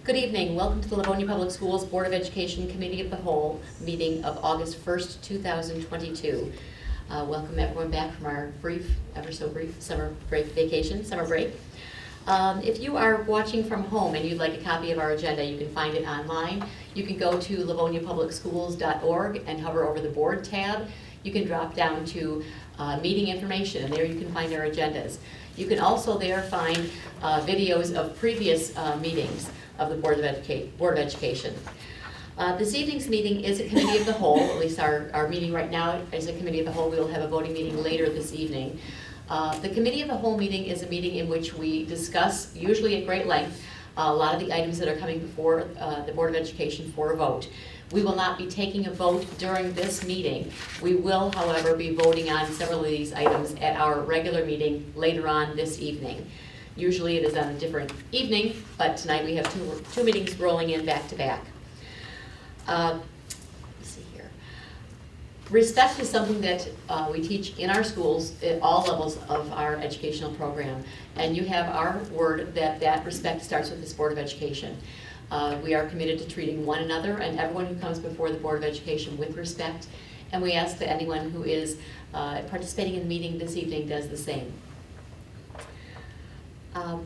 Good evening. Welcome to the Livonia Public Schools Board of Education Committee of the Whole meeting of August 1st, 2022. Welcome everyone back from our ever so brief summer break. If you are watching from home and you'd like a copy of our agenda, you can find it online. You can go to livoniapublicschools.org and hover over the board tab. You can drop down to meeting information, and there you can find our agendas. You can also there find videos of previous meetings of the Board of Education. This evening's meeting is a committee of the whole. At least our meeting right now is a committee of the whole. We will have a voting meeting later this evening. The committee of the whole meeting is a meeting in which we discuss, usually at great length, a lot of the items that are coming before the Board of Education for a vote. We will not be taking a vote during this meeting. We will, however, be voting on several of these items at our regular meeting later on this evening. Usually it is on a different evening, but tonight we have two meetings rolling in back to back. Let's see here. Respect is something that we teach in our schools at all levels of our educational program. And you have our word that respect starts with this Board of Education. We are committed to treating one another and everyone who comes before the Board of Education with respect. And we ask that anyone who is participating in the meeting this evening does the same.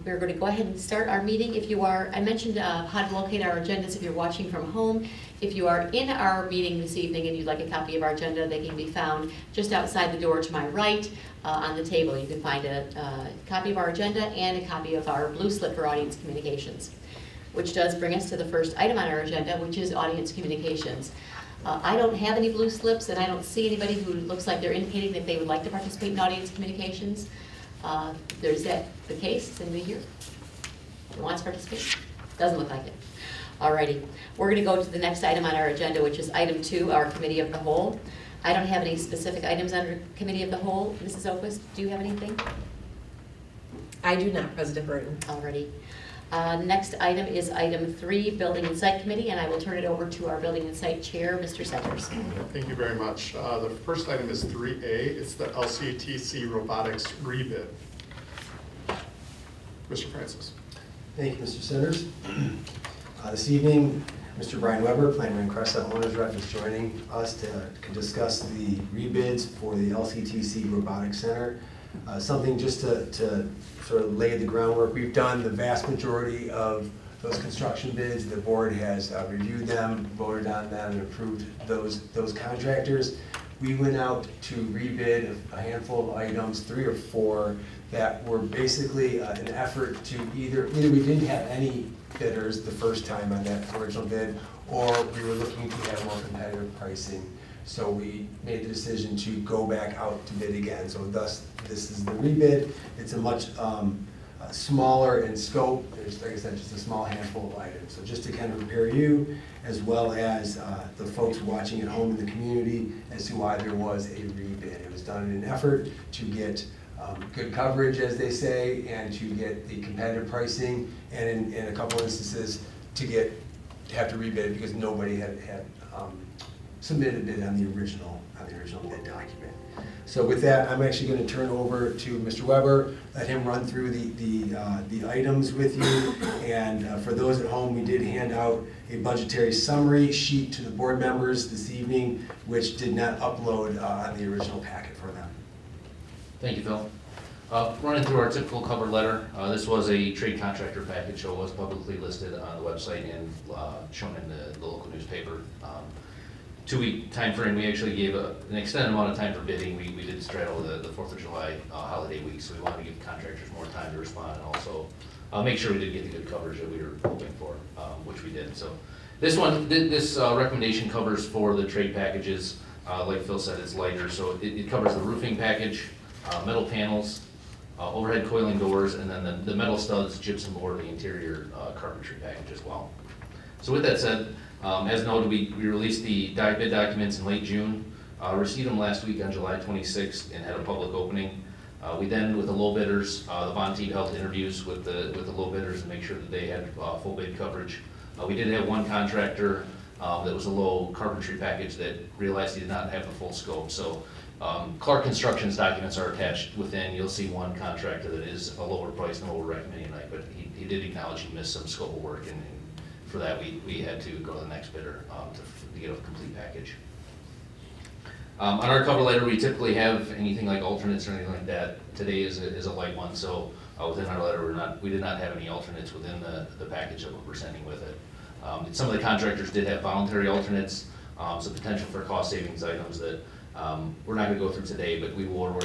We're going to go ahead and start our meeting. If you are, I mentioned how to locate our agendas if you're watching from home. If you are in our meeting this evening and you'd like a copy of our agenda, they can be found just outside the door to my right on the table. You can find a copy of our agenda and a copy of our blue slip for audience communications, which does bring us to the first item on our agenda, which is audience communications. I don't have any blue slips, and I don't see anybody who looks like they're indicating that they would like to participate in audience communications. Is that the case? Is anybody here who wants to participate? Doesn't look like it. Alrighty, we're going to go to the next item on our agenda, which is item 2, our committee of the whole. I don't have any specific items under committee of the whole. Mrs. Oquist, do you have anything? I do not, President Burton. Alrighty. Next item is item 3, Building and Site Committee, and I will turn it over to our Building and Site Chair, Mr. Centers. Thank you very much. The first item is 3A. It's the LCTC robotics rebid. Mr. Francis. Thank you, Mr. Centers. This evening, Mr. Brian Weber, Plan Ring Cressa Owners Rep, is joining us to discuss the rebids for the LCTC Robotics Center. Something just to sort of lay the groundwork. We've done the vast majority of those construction bids. The board has reviewed them, voted on them, and approved those contractors. We went out to rebid a handful of items, 3 or 4, that were basically an effort to either we didn't have any bidders the first time on that original bid, or we were looking to have more competitive pricing. So we made the decision to go back out to bid again. So thus, this is the rebid. It's a much smaller in scope. There's, like I said, just a small handful of items. So just to kind of prepare you, as well as the folks watching at home in the community, as to why there was a rebid. It was done in an effort to get good coverage, as they say, and to get the competitive pricing, and in a couple instances, to have to rebid because nobody had submitted a bid on the original bid document. So with that, I'm actually going to turn over to Mr. Weber, let him run through the items with you. And for those at home, we did hand out a budgetary summary sheet to the board members this evening, which did not upload on the original packet for them. Thank you, Phil. Running through our typical cover letter, this was a trade contractor package, so it was publicly listed on the website and shown in the local newspaper. 2-week time frame. We actually gave an extended amount of time for bidding. We did straddle the 4th of July holiday week, so we wanted to give contractors more time to respond, and also make sure we did get the good coverage that we were hoping for, which we did. So this recommendation covers for the trade packages. Like Phil said, it's lighter, so it covers the roofing package, metal panels, overhead coiling doors, and then the metal studs, gypsum board, the interior carpentry package as well. So with that said, as noted, we released the bid documents in late June, received them last week on July 26th and had a public opening. We then, with the low bidders, the bond team held interviews with the low bidders to make sure that they had full bid coverage. We did have one contractor that was a low carpentry package that realized he did not have the full scope. So Clark Construction's documents are attached within. You'll see one contractor that is a lower price than what we're recommending tonight, but he did acknowledge he missed some scope of work and for that, we had to go to the next bidder to get a complete package. On our cover letter, we typically have anything like alternates or anything like that. Today is a light one, so within our letter, we did not have any alternates within the package that we're sending with it. Some of the contractors did have voluntary alternates, so potential for cost savings items that we're not going to go through today, but we will work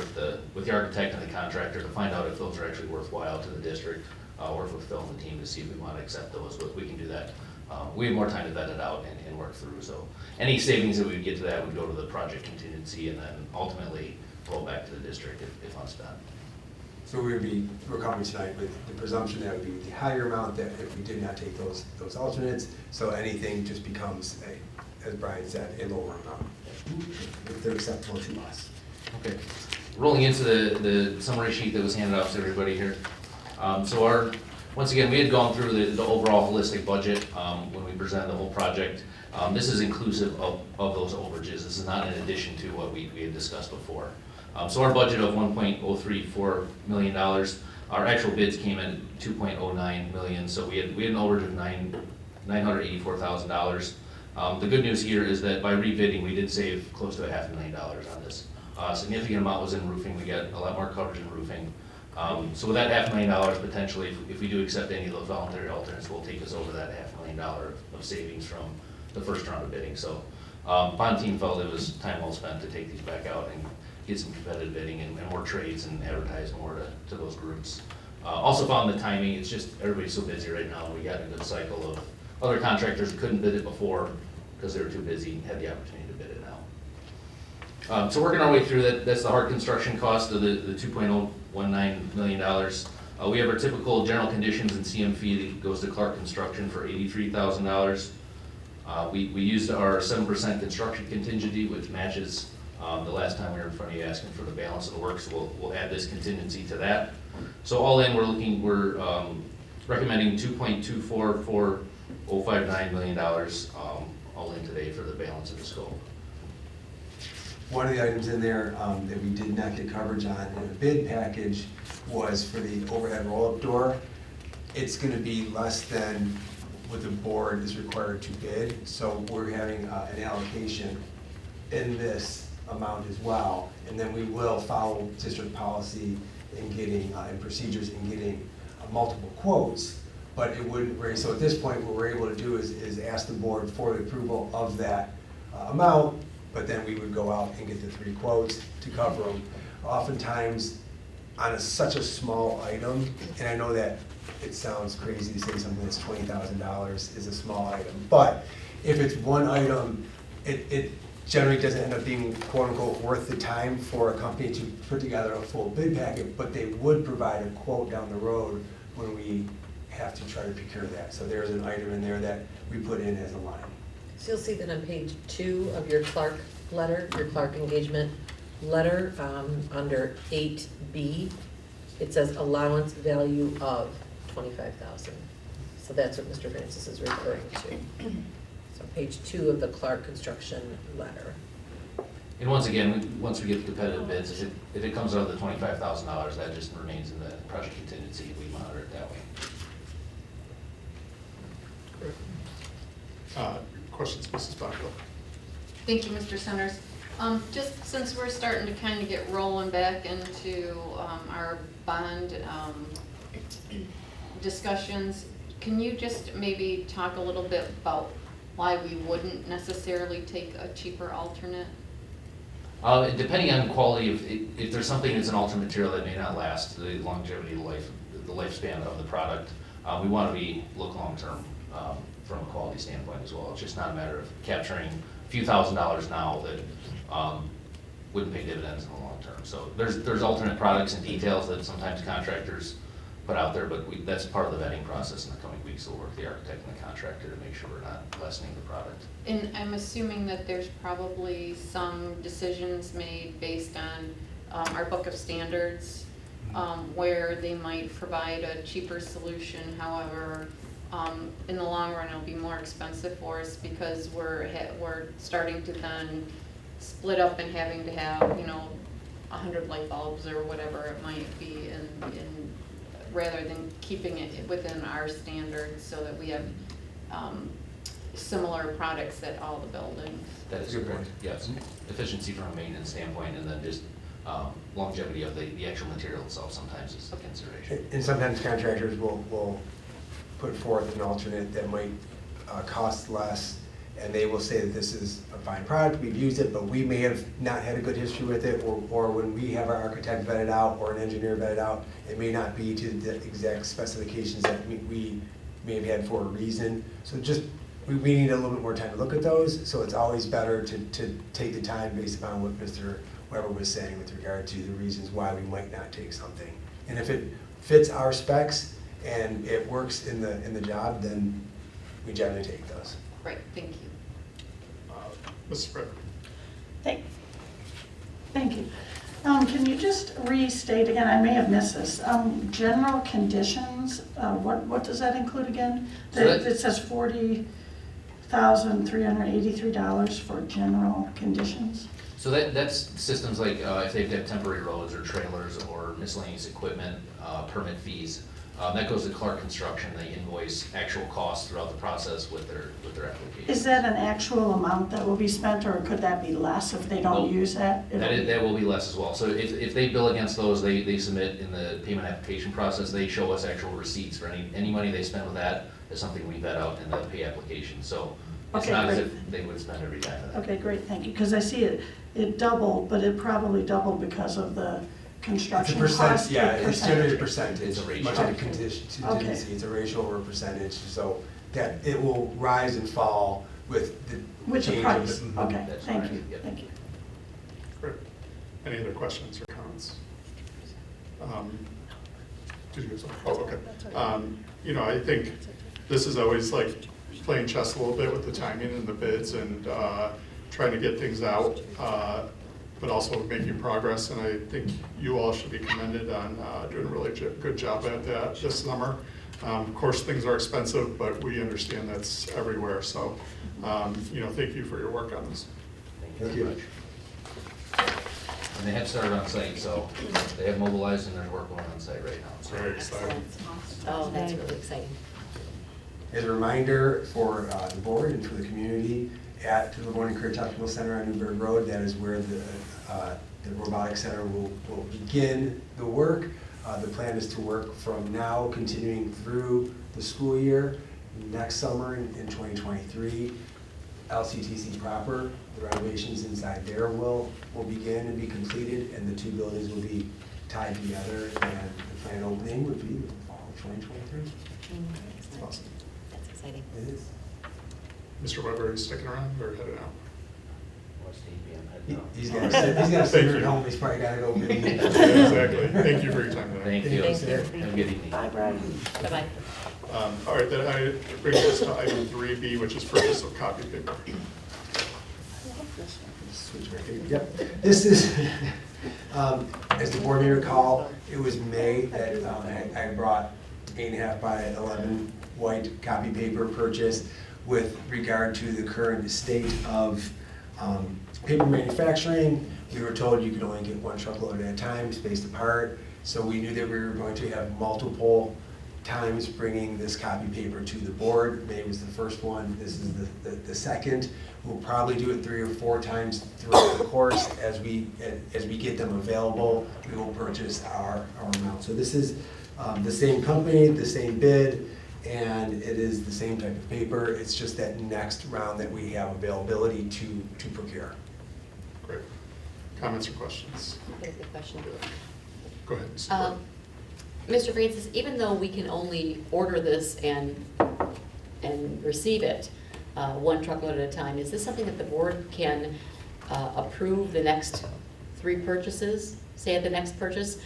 with the architect and the contractor to find out if those are actually worthwhile to the district. Work with Phil and the team to see if we want to accept those, but we can do that. We have more time to vet it out and work through, so any savings that we would get to that would go to the project contingency and then ultimately roll back to the district if unspent. So we're coming tonight with the presumption that would be the higher amount that if we did not take those alternates, so anything just becomes, as Brian said, a lower amount, if they're acceptable to us. Okay. Rolling into the summary sheet that was handed out to everybody here. Once again, we had gone through the overall holistic budget when we presented the whole project. This is inclusive of those overages. This is not in addition to what we had discussed before. So our budget of $1.034 million, our actual bids came in at $2.09 million, so we had an overage of $984,000. The good news here is that by rebidding, we did save close to $500,000 on this. A significant amount was in roofing. We got a lot more coverage in roofing. So with that $500,000 potentially, if we do accept any of those voluntary alternates, we'll take us over that $500,000 of savings from the first round of bidding. So bond team felt it was time well spent to take these back out and get some competitive bidding and more trades and advertise more to those groups. Also found the timing, it's just everybody's so busy right now. We got a good cycle of other contractors who couldn't bid it before because they were too busy, had the opportunity to bid it now. So working our way through that, that's the hard construction cost of the $2.019 million. We have our typical general conditions and CM fee that goes to Clark Construction for $83,000. We used our 7% construction contingency, which matches the last time we were in front of you asking for the balance of the work, so we'll add this contingency to that. So all in, we're recommending $2.244059 million all in today for the balance of the scope. One of the items in there that we did not get coverage on in the bid package was for the overhead roll-up door. It's going to be less than what the board is required to bid, so we're having an allocation in this amount as well, and then we will follow district policy in getting and procedures in getting multiple quotes, but it wouldn't raise. So at this point, what we're able to do is ask the board for the approval of that amount, but then we would go out and get the 3 quotes to cover them. Oftentimes, on such a small item, and I know that it sounds crazy to say something that's $20,000 is a small item, but if it's one item, it generally doesn't end up being quote-unquote worth the time for a company to put together a full bid packet, but they would provide a quote down the road when we have to try to procure that. So there's an item in there that we put in as a line. So you'll see that on page 2 of your Clark letter, your Clark engagement letter, under 8B, it says allowance value of $25,000. So that's what Mr. Francis is referring to. So page 2 of the Clark construction letter. And once again, once we get the competitive bids, if it comes out of the $25,000, that just remains in the project contingency. We monitor it that way. Questions, Mrs. Bachel? Thank you, Mr. Centers. Just since we're starting to kind of get rolling back into our bond discussions, can you just maybe talk a little bit about why we wouldn't necessarily take a cheaper alternate? Depending on quality, if there's something that's an alternate material that may not last, the longevity, the lifespan of the product, we want to look long-term from a quality standpoint as well. It's just not a matter of capturing a few $1,000s now that wouldn't pay dividends in the long term. So there's alternate products and details that sometimes contractors put out there, but that's part of the vetting process in the coming weeks. We'll work with the architect and the contractor to make sure we're not lessening the product. And I'm assuming that there's probably some decisions made based on our book of standards, where they might provide a cheaper solution. However, in the long run, it'll be more expensive for us because we're starting to then split up and having to have 100 light bulbs or whatever it might be, in rather than keeping it within our standards so that we have similar products at all the buildings. That is Good correct, point. yes. Efficiency from a maintenance standpoint, and then just longevity of the actual material itself sometimes is a consideration. And sometimes contractors will put forth an alternate that might cost less, and they will say that this is a fine product, we've used it, but we may have not had a good history with it, or when we have our architect vet it out, or an engineer vet it out, it may not be to the exact specifications that we may have had for a reason. So just, we need a little bit more time to look at those, so it's always better to take the time based upon what Mr. Weber was saying with regard to the reasons why we might not take something. And if it fits our specs and it works in the job, then we generally take those. Great, thank you. Mrs. Britt? Thank you. Can you just restate again, I may have missed this, general conditions, what does that include again? So that- It says $40,383 for general conditions. So that's systems like if they've got temporary roads or trailers or miscellaneous equipment, permit fees. That goes to Clark Construction, they invoice actual costs throughout the process with their application. Is that an actual amount that will be spent, or could that be less if they don't Nope. use that? That will be less as well. So if they bill against those, they submit in the payment application process, they show us actual receipts for any money they spend with that is something we vet out in the pay application. So it's Okay, not as great. if they would spend every time of that. Okay, great, thank you, because I see it doubled, but it probably doubled because of the It's a construction percent, cost. yeah, it's generally a percentage. percentage. It's a ratio. Much like a Okay. contingency, Okay. it's a ratio or a percentage, so that it will rise and fall with the With the change price, of okay, That's thank correct, you, yep. thank you. Great. Any other questions or comments? Did you guys, oh, okay. I think this is always like playing chess a little bit with the timing and the bids and trying to get things out, but also making progress. And I think you all should be commended on doing a really good job at that this summer. Of course, things are expensive, but we understand that's everywhere. So, thank you for your work on this. Thank you very much. And they have started on site, so they have mobilized and there's work going on site right now. So Very exciting. Oh, that's really exciting. As a reminder for the board and for the community, at the Livonia Career Technical Center on Newburgh Road, that is where the robotics center will begin the work. The plan is to work from now, continuing through the school year, next summer in 2023. LCTC proper, the renovations inside there will begin and be completed, and the two buildings will be tied together, and the planned opening would be the fall of 2023. Excellent. Awesome. That's exciting. It is. Mr. Weber, are you sticking around or headed out? what's the EPM? He's got to sit Thank at you. home, he's probably got to go. Yeah, exactly. Thank you for your time today. Thank you. Thank you. Have a good evening. Bye, Brian. Bye-bye. All right, then I bring us to item 3B, which is purchase of copy paper. Switch back in. Yep, this is, as the board may recall, it was May that I brought 8.5 by 11 white copy paper purchase with regard to the current state of paper manufacturing. We were told you could only get one truckload at a time, spaced apart, so we knew that we were going to have multiple times bringing this copy paper to the board. May was the first one, this is the second. We'll probably do it 3 or 4 times throughout the course. As we get them available, we will purchase our amount. So this is the same company, the same bid, and it is the same type of paper. It's just that next round that we have availability to procure. Great. Comments or questions? I have a good question. Go ahead. Mr. Burke. Mr. Francis, even though we can only order this and receive it one truckload at a time, is this something that the board can approve the next 3 purchases, say at the next purchase,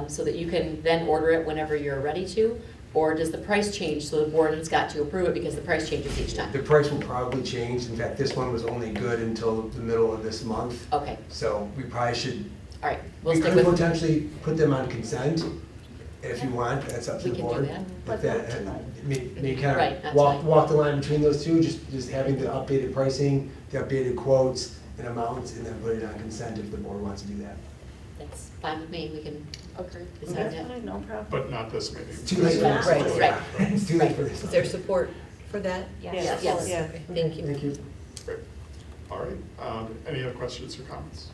so that you can then order it whenever you're ready to? Or does the price change so the board has got to approve it because the price changes each time? The price will probably change. In fact, this one was only good until the middle of this month. Okay, So we probably should, all right, we'll we stick could with, potentially put them on consent if you want, that's up to We the can do board. that. But that, may kind Right, of not walk tonight. the line between those two, just having the updated pricing, the updated quotes and amounts, and then put it on consent if the board wants to do that. that's fine with me, we can Okay. decide that. No problem. But not this meeting. It's too late for this. Right, one. right. It's too late for this. Is one. there support for that? Yes. Yes. Yeah. Okay, thank you. Thank you. Great. All right. Any other questions or comments?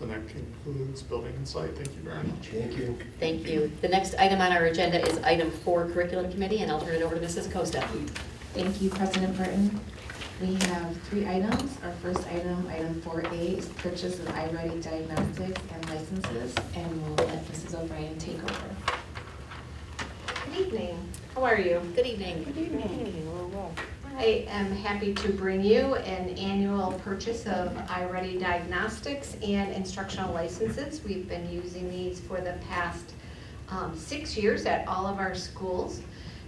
Then that concludes building and site. Thank you very much. Thank you. Thank you. The next item on our agenda is item 4, Curriculum Committee, and I'll turn it over to Mrs. Costa. Thank you, President Burton. We have 3 items. Our first item, item 4A, is purchase of iReady diagnostics and licenses, and we'll let Mrs. O'Brien take over. Good evening. How are you? Good evening. Good evening. I am happy to bring you an annual purchase of iReady Diagnostics and instructional licenses. We've been using these for the past 6 years at all of our schools.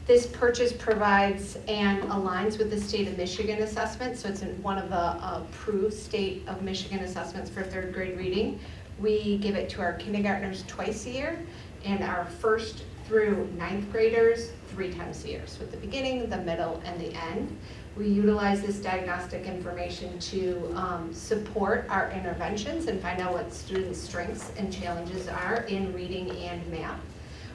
This purchase provides and aligns with the state of Michigan assessment, so it's one of the approved state of Michigan assessments for 3rd grade reading. We give it to our kindergartners twice a year and our 1st through 9th graders 3 times a year. So at the beginning, the middle, and the end. We utilize this diagnostic information to support our interventions and find out what students' strengths and challenges are in reading and math.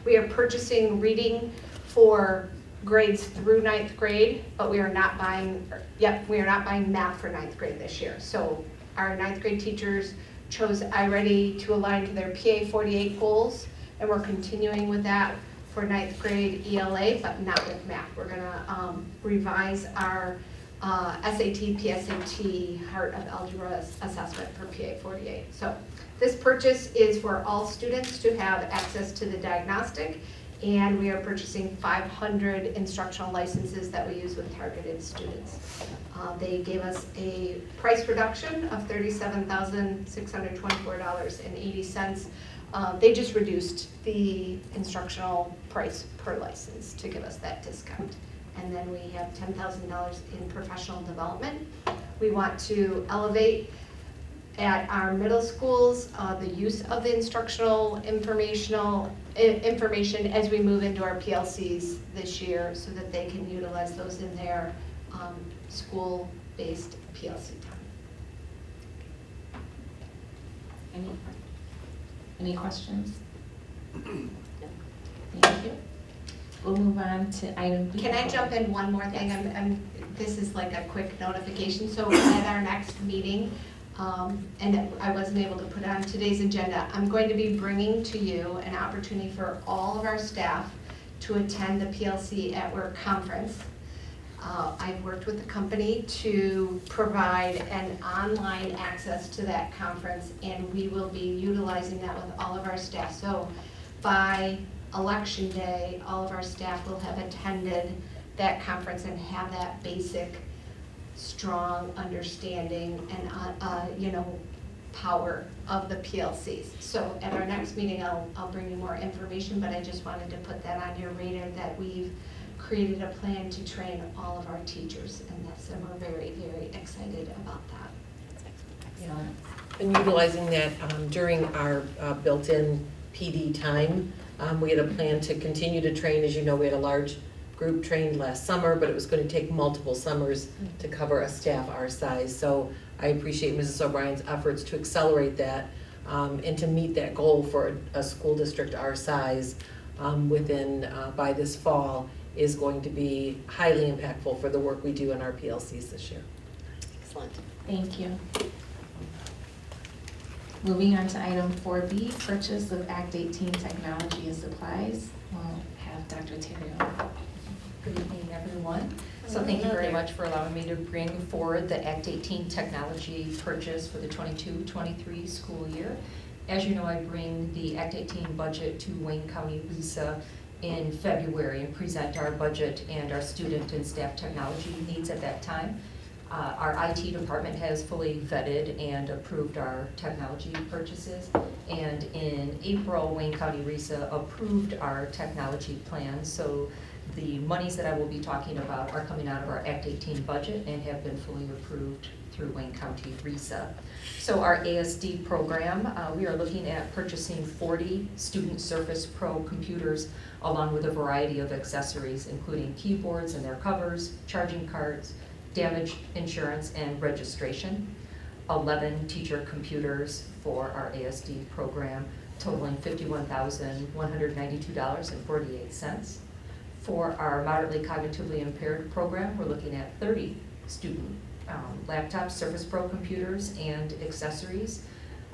We are purchasing reading for grades through 9th grade, but we are not buying math for 9th grade this year. So our 9th grade teachers chose iReady to align to their PA 48 goals, and we're continuing with that for 9th grade ELA, but not with math. We're gonna revise our SAT, PSAT, Heart of Algebra assessment for PA 48. So this purchase is for all students to have access to the diagnostic, and we are purchasing 500 instructional licenses that we use with targeted students. They gave us a price reduction of $37,624.80. They just reduced the instructional price per license to give us that discount. And then we have $10,000 in professional development. We want to elevate at our middle schools the use of the instructional information as we move into our PLCs this year so that they can utilize those in their school-based PLC time. Any questions? Thank you. We'll move on to item B. Can I jump in one more thing? Yes. This is like a quick notification. So at our next meeting, and I wasn't able to put it on today's agenda, I'm going to be bringing to you an opportunity for all of our staff to attend the PLC at Work conference. I've worked with the company to provide an online access to that conference, and we will be utilizing that with all of our staff. So by election day, all of our staff will have attended that conference and have that basic, strong understanding and power of the PLCs. So at our next meeting, I'll bring you more information, but I just wanted to put that on your radar that we've created a plan to train all of our teachers in this, and we're very, very excited about that. Yeah. And utilizing that during our built-in PD time, we had a plan to continue to train. As you know, we had a large group trained last summer, but it was going to take multiple summers to cover a staff our size. So I appreciate Mrs. O'Brien's efforts to accelerate that and to meet that goal for a school district our size by this fall is going to be highly impactful for the work we do in our PLCs this year. Excellent. Thank you. Moving on to item 4B, purchase of Act 18 technology and supplies. We'll have Dr. Terry on. Good evening, everyone. So thank you very much for allowing me to bring forward the Act 18 technology purchase for the 22-23 school year. As you know, I bring the Act 18 budget to Wayne County RESA in February and present our budget and our student and staff technology needs at that time. Our IT department has fully vetted and approved our technology purchases. And in April, Wayne County RESA approved our technology plan. So the monies that I will be talking about are coming out of our Act 18 budget and have been fully approved through Wayne County RESA. So our ASD program, we are looking at purchasing 40 Student Surface Pro computers along with a variety of accessories, including keyboards and their covers, charging cards, damage insurance, and registration. 11 teacher computers for our ASD program, totaling $51,192.48. For our moderately cognitively impaired program, we're looking at 30 student laptops, Surface Pro computers, and accessories.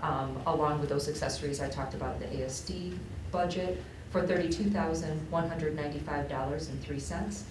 Along with those accessories I talked about in the ASD budget for $32,195.03.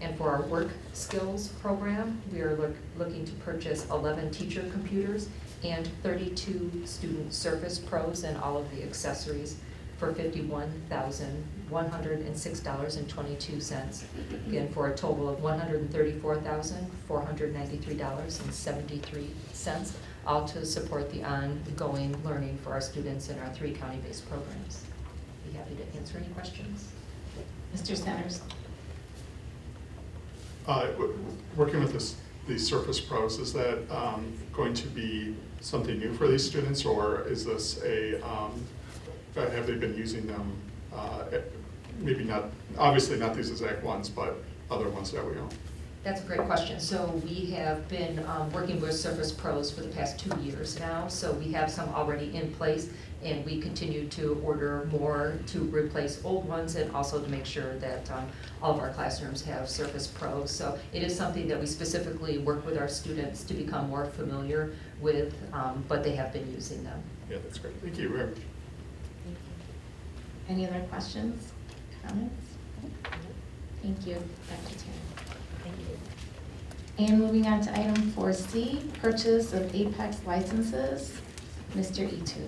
And for our work skills program, we are looking to purchase 11 teacher computers and 32 student Surface Pros and all of the accessories for $51,106.22. Again, for a total of $134,493.73, all to support the ongoing learning for our students in our 3 county-based programs. Be happy to answer any questions. Mr. Centers? Working with these Surface Pros, is that going to be something new for these students, or is this have they been using them, maybe not, obviously not these exact ones, but other ones that we own? That's a great question. So we have been working with Surface Pros for the past 2 years now. So we have some already in place, and we continue to order more to replace old ones and also to make sure that all of our classrooms have Surface Pros. So it is something that we specifically work with our students to become more familiar with, but they have been using them. Yeah, that's great. Thank you very much. Any other questions, comments? Thank you, Dr. Terry. Thank you. And moving on to item 4C, purchase of Apex licenses. Mr. Etu.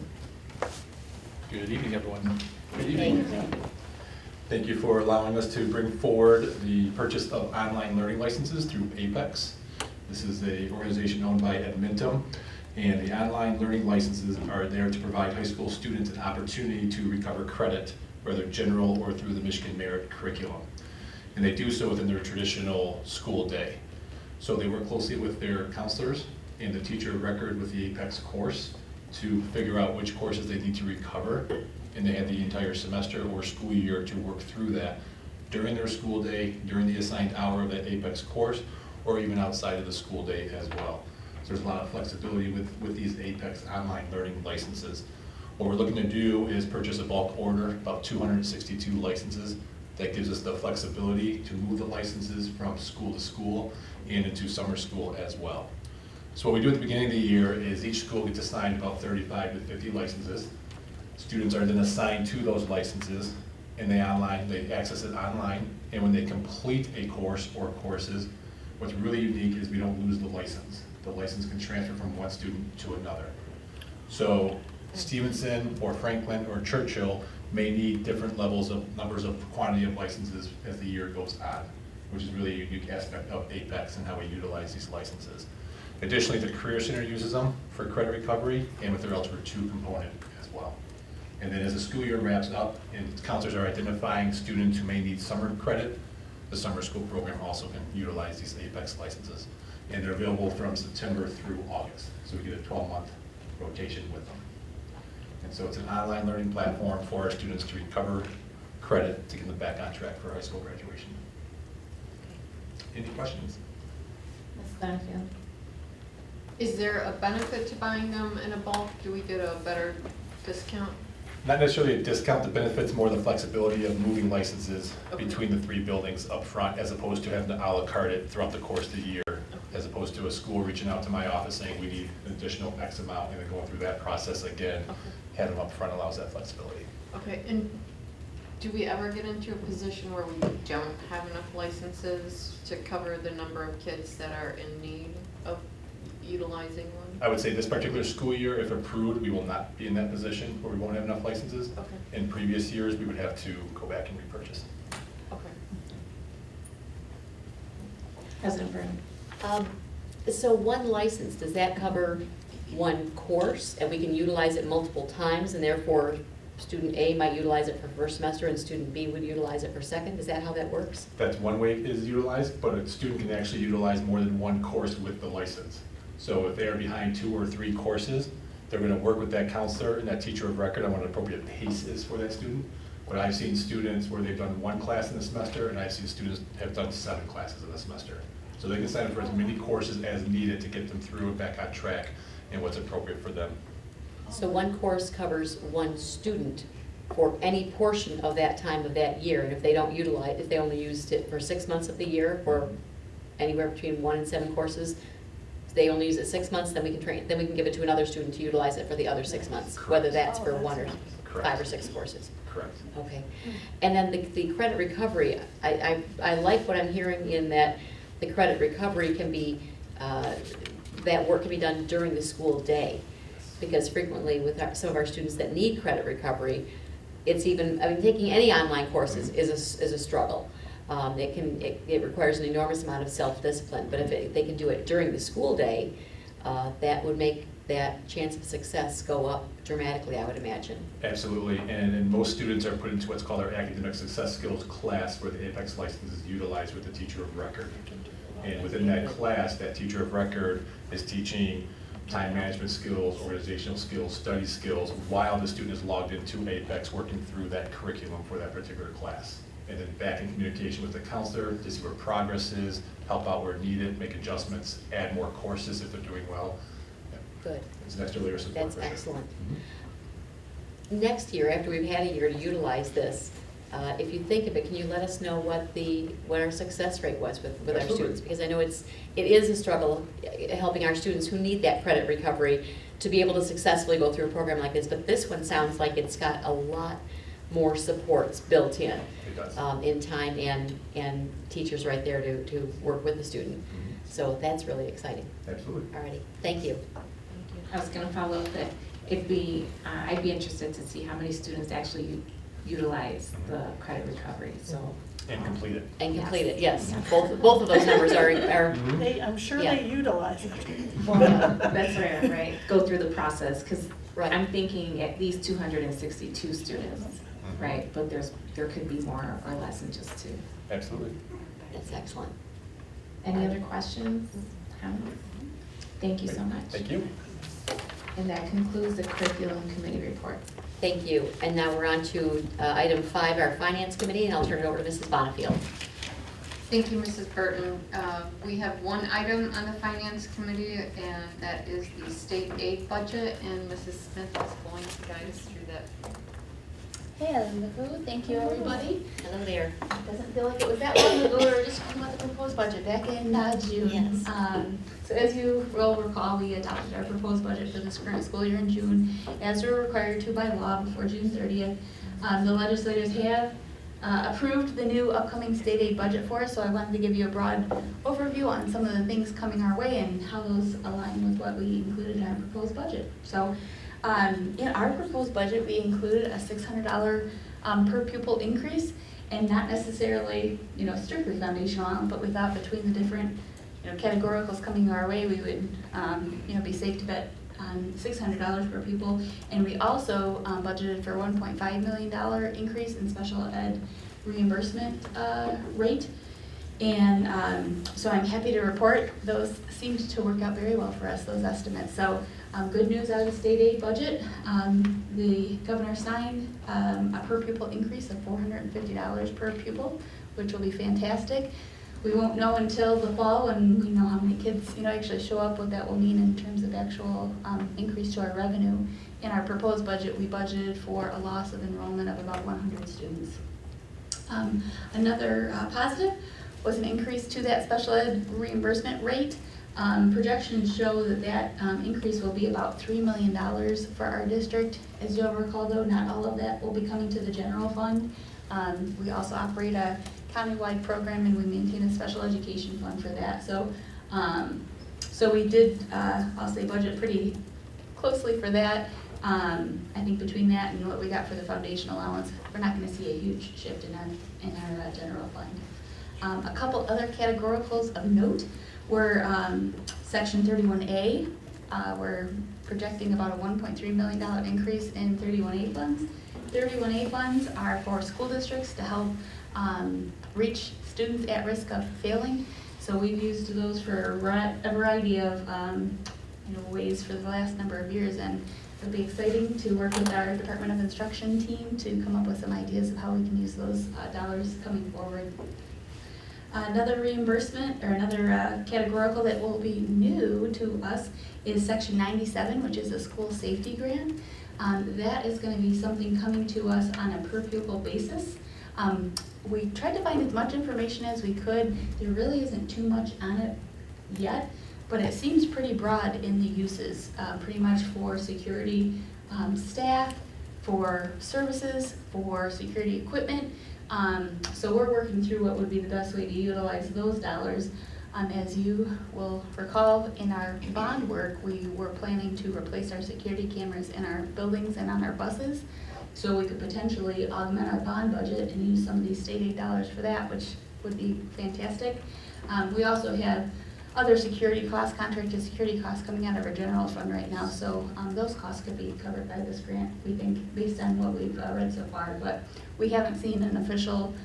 Good evening, everyone. Good evening. Thank you for allowing us to bring forward the purchase of online learning licenses through Apex. This is an organization owned by Edmentum, and the online learning licenses are there to provide high school students an opportunity to recover credit, whether general or through the Michigan Merit curriculum. And they do so within their traditional school day. So they work closely with their counselors and the teacher of record with the Apex course to figure out which courses they need to recover, and they have the entire semester or school year to work through that during their school day, during the assigned hour of that Apex course, or even outside of the school day as well. So there's a lot of flexibility with these Apex online learning licenses. What we're looking to do is purchase a bulk order, about 262 licenses. That gives us the flexibility to move the licenses from school to school and into summer school as well. So what we do at the beginning of the year is each school gets assigned about 35 to 50 licenses. Students are then assigned to those licenses, and they access it online, and when they complete a course or courses, what's really unique is we don't lose the license. The license can transfer from one student to another. So Stevenson or Franklin or Churchill may need different numbers of quantity of licenses as the year goes on, which is really a unique aspect of Apex and how we utilize these licenses. Additionally, the Career Center uses them for credit recovery and with their Algebra 2 component as well. And then as the school year wraps up and counselors are identifying students who may need summer credit, the summer school program also can utilize these Apex licenses. And they're available from September through August. So we get a 12-month rotation with them. And so it's an online learning platform for our students to recover credit to get them back on track for high school graduation. Any questions? Ms. Glenfield. Is there a benefit to buying them in a bulk? Do we get a better discount? Not necessarily a discount, the benefit's more the flexibility of moving licenses between the 3 buildings up front, as opposed to having to a la carte it throughout the course of the year, as opposed to a school reaching out to my office saying we need an additional X amount, and then going through that process again. Having them up front allows that flexibility. Okay, and do we ever get into a position where we don't have enough licenses to cover the number of kids that are in need of utilizing one? I would say this particular school year, if approved, we will not be in that position where we won't have enough licenses. Okay. In previous years, we would have to go back and repurchase. Okay. President Byrne. So one license, does that cover one course, and we can utilize it multiple times, and therefore student A might utilize it for first semester and student B would utilize it for second? Is that how that works? That's one way it is utilized, but a student can actually utilize more than one course with the license. So if they are behind 2 or 3 courses, they're going to work with that counselor and that teacher of record on what an appropriate pace is for that student. But I've seen students where they've done 1 class in the semester, and I've seen students have done 7 classes in the semester. So they can sign up for as many courses as needed to get them through and back on track and what's appropriate for them. So one course covers one student, for any portion of that time of that year. And if they don't utilize, if they only used it for 6 months of the year, for anywhere between 1 and 7 courses, if they only use it 6 months, then we can give it to another student to utilize it for the other 6 months, whether that's for 1 or Correct. 5 or 6 courses. Correct. Okay. And then the credit recovery, I like what I'm hearing in that the credit recovery can be, that work can be done during the school day. Because frequently with some of our students that need credit recovery, it's even, I mean, taking any online courses is a struggle. It requires an enormous amount of self-discipline, but if they can do it during the school day, that would make that chance of success go up dramatically, I would imagine. Absolutely, and most students are put into what's called our academic success skills class, where the APEX license is utilized with the teacher of record. And within that class, that teacher of record is teaching time management skills, organizational skills, study skills, while the student is logged into APEX working through that curriculum for that particular class. And then back in communication with the counselor to see where progress is, help out where needed, make adjustments, add more courses if they're doing well. Good. It's an extra layer of support. That's for sure. excellent. Next year, after we've had a year to utilize this, if you think of it, can you let us know what our success rate was with our Absolutely. students? Because I know it is a struggle helping our students who need that credit recovery to be able to successfully go through a program like this. But this one sounds like it's got a lot more supports built in. It does. In time and teachers right there to work with the student. So that's really exciting. Absolutely. Alrighty, thank you. I was gonna follow up that I'd be interested to see how many students actually utilize the credit recovery, so. And complete it. And Yes. complete it, yes. Yeah. Both of those numbers are I'm sure Yeah. they utilize it. Well, that's right, go through the process, because Right. I'm thinking at least 262 students, right? But there could be more or less than just 2. Absolutely. that's excellent. Any other questions, comments? Thank you so much. Thank you. And that concludes the curriculum committee report. Thank you. And now we're on to item 5, our finance committee, and I'll turn it over to Mrs. Bonnefield. Thank you, Mrs. Burton. We have one item on the finance committee, and that is the state aid budget, and Mrs. Smith is going to guide us through that. Hey, Linda, thank you, everybody. Hello there. Doesn't feel like it was that long ago, we were just talking about the proposed budget back in June. Yes. So as you will recall, we adopted our proposed budget for this current school year in June, as we're required to by law before June 30th. The legislators have approved the new upcoming state aid budget for us, so I wanted to give you a broad overview on some of the things coming our way and how those align with what we included in our proposed budget. So in our proposed budget, we included a $600 per pupil increase, and not necessarily, strictly foundational, but we thought between the different, categoricals coming our way, we would, be safe to bet on $600 per pupil. And we also budgeted for $1.5 million increase in special ed reimbursement rate. And so I'm happy to report those seemed to work out very well for us, those estimates. So good news out of the state aid budget. The governor signed a per pupil increase of $450 per pupil, which will be fantastic. We won't know until the fall when we know how many kids, actually show up, what that will mean in terms of actual increase to our revenue. In our proposed budget, we budgeted for a loss of enrollment of about 100 students. Another positive was an increase to that special ed reimbursement rate. Projections show that increase will be about $3 million for our district. As you'll recall though, not all of that will be coming to the general fund. We also operate a countywide program and we maintain a special education fund for that. So, so we did, I'll say, budget pretty closely for that. I think between that and what we got for the foundation allowance, we're not going to see a huge shift in our general fund. A couple other categoricals of note were Section 31A. We're projecting about a $1.3 million increase in 31A funds. 31A funds are for school districts to help reach students at risk of failing. So we've used those for a variety of ways for the last number of years, and it'll be exciting to work with our Department of Instruction team to come up with some ideas of how we can use those dollars coming forward. Another reimbursement, or another categorical that will be new to us is Section 97, which is a school safety grant. That is gonna be something coming to us on a per pupil basis. We tried to find as much information as we could. There really isn't too much on it yet, but it seems pretty broad in the uses, pretty much for security staff, for services, for security equipment. So we're working through what would be the best way to utilize those dollars. As you will recall, in our bond work, we were planning to replace our security cameras in our buildings and on our buses. So we could potentially augment our bond budget and use some of these state aid dollars for that, which would be fantastic. We also have other security costs, contracted security costs coming out of our general fund right now. So those costs could be covered by this grant, we think, based on what we've read so far. But we haven't seen an official,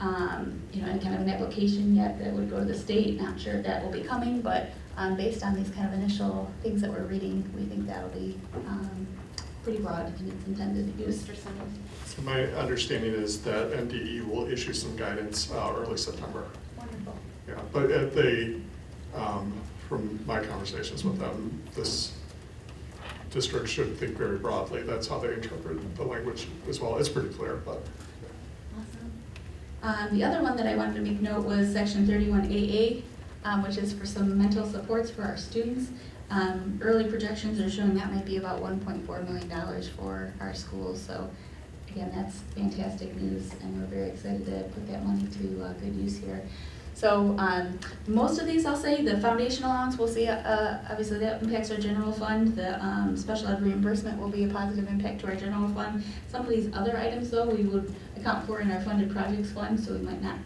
any kind of an application yet that would go to the state. Not sure if that will be coming, but based on these kind of initial things that we're reading, we think that'll be pretty broad in its intended use. So my understanding is that NDE will issue some guidance early September. Wonderful. Yeah, but from my conversations with them, this district should think very broadly. That's how they interpret the language as well. It's pretty clear, but. Awesome. The other one that I wanted to make note was section 31AA, which is for some mental supports for our students. Early projections are showing that might be about $1.4 million for our schools. So again, that's fantastic news, and we're very excited to put that money to good use here. So most of these, I'll say, the foundation allowance, we'll see, obviously that impacts our general fund. The special ed reimbursement will be a positive impact to our general fund. Some of these other items, though, we would account for in our funded projects fund, so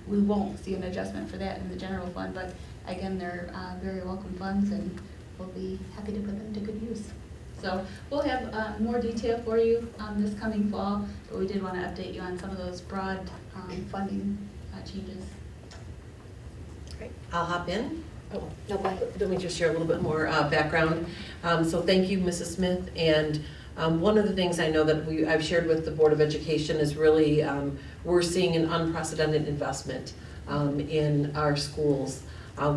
we won't see an adjustment for that in the general fund. But again, they're very welcome funds, and we'll be happy to put them to good use. So we'll have more detail for you this coming fall, but we did want to update you on some of those broad funding changes. Great. I'll hop in. Oh, no, go ahead. Let me just share a little bit more background. So thank you, Mrs. Smith. And one of the things I know that I've shared with the Board of Education is really we're seeing an unprecedented investment in our schools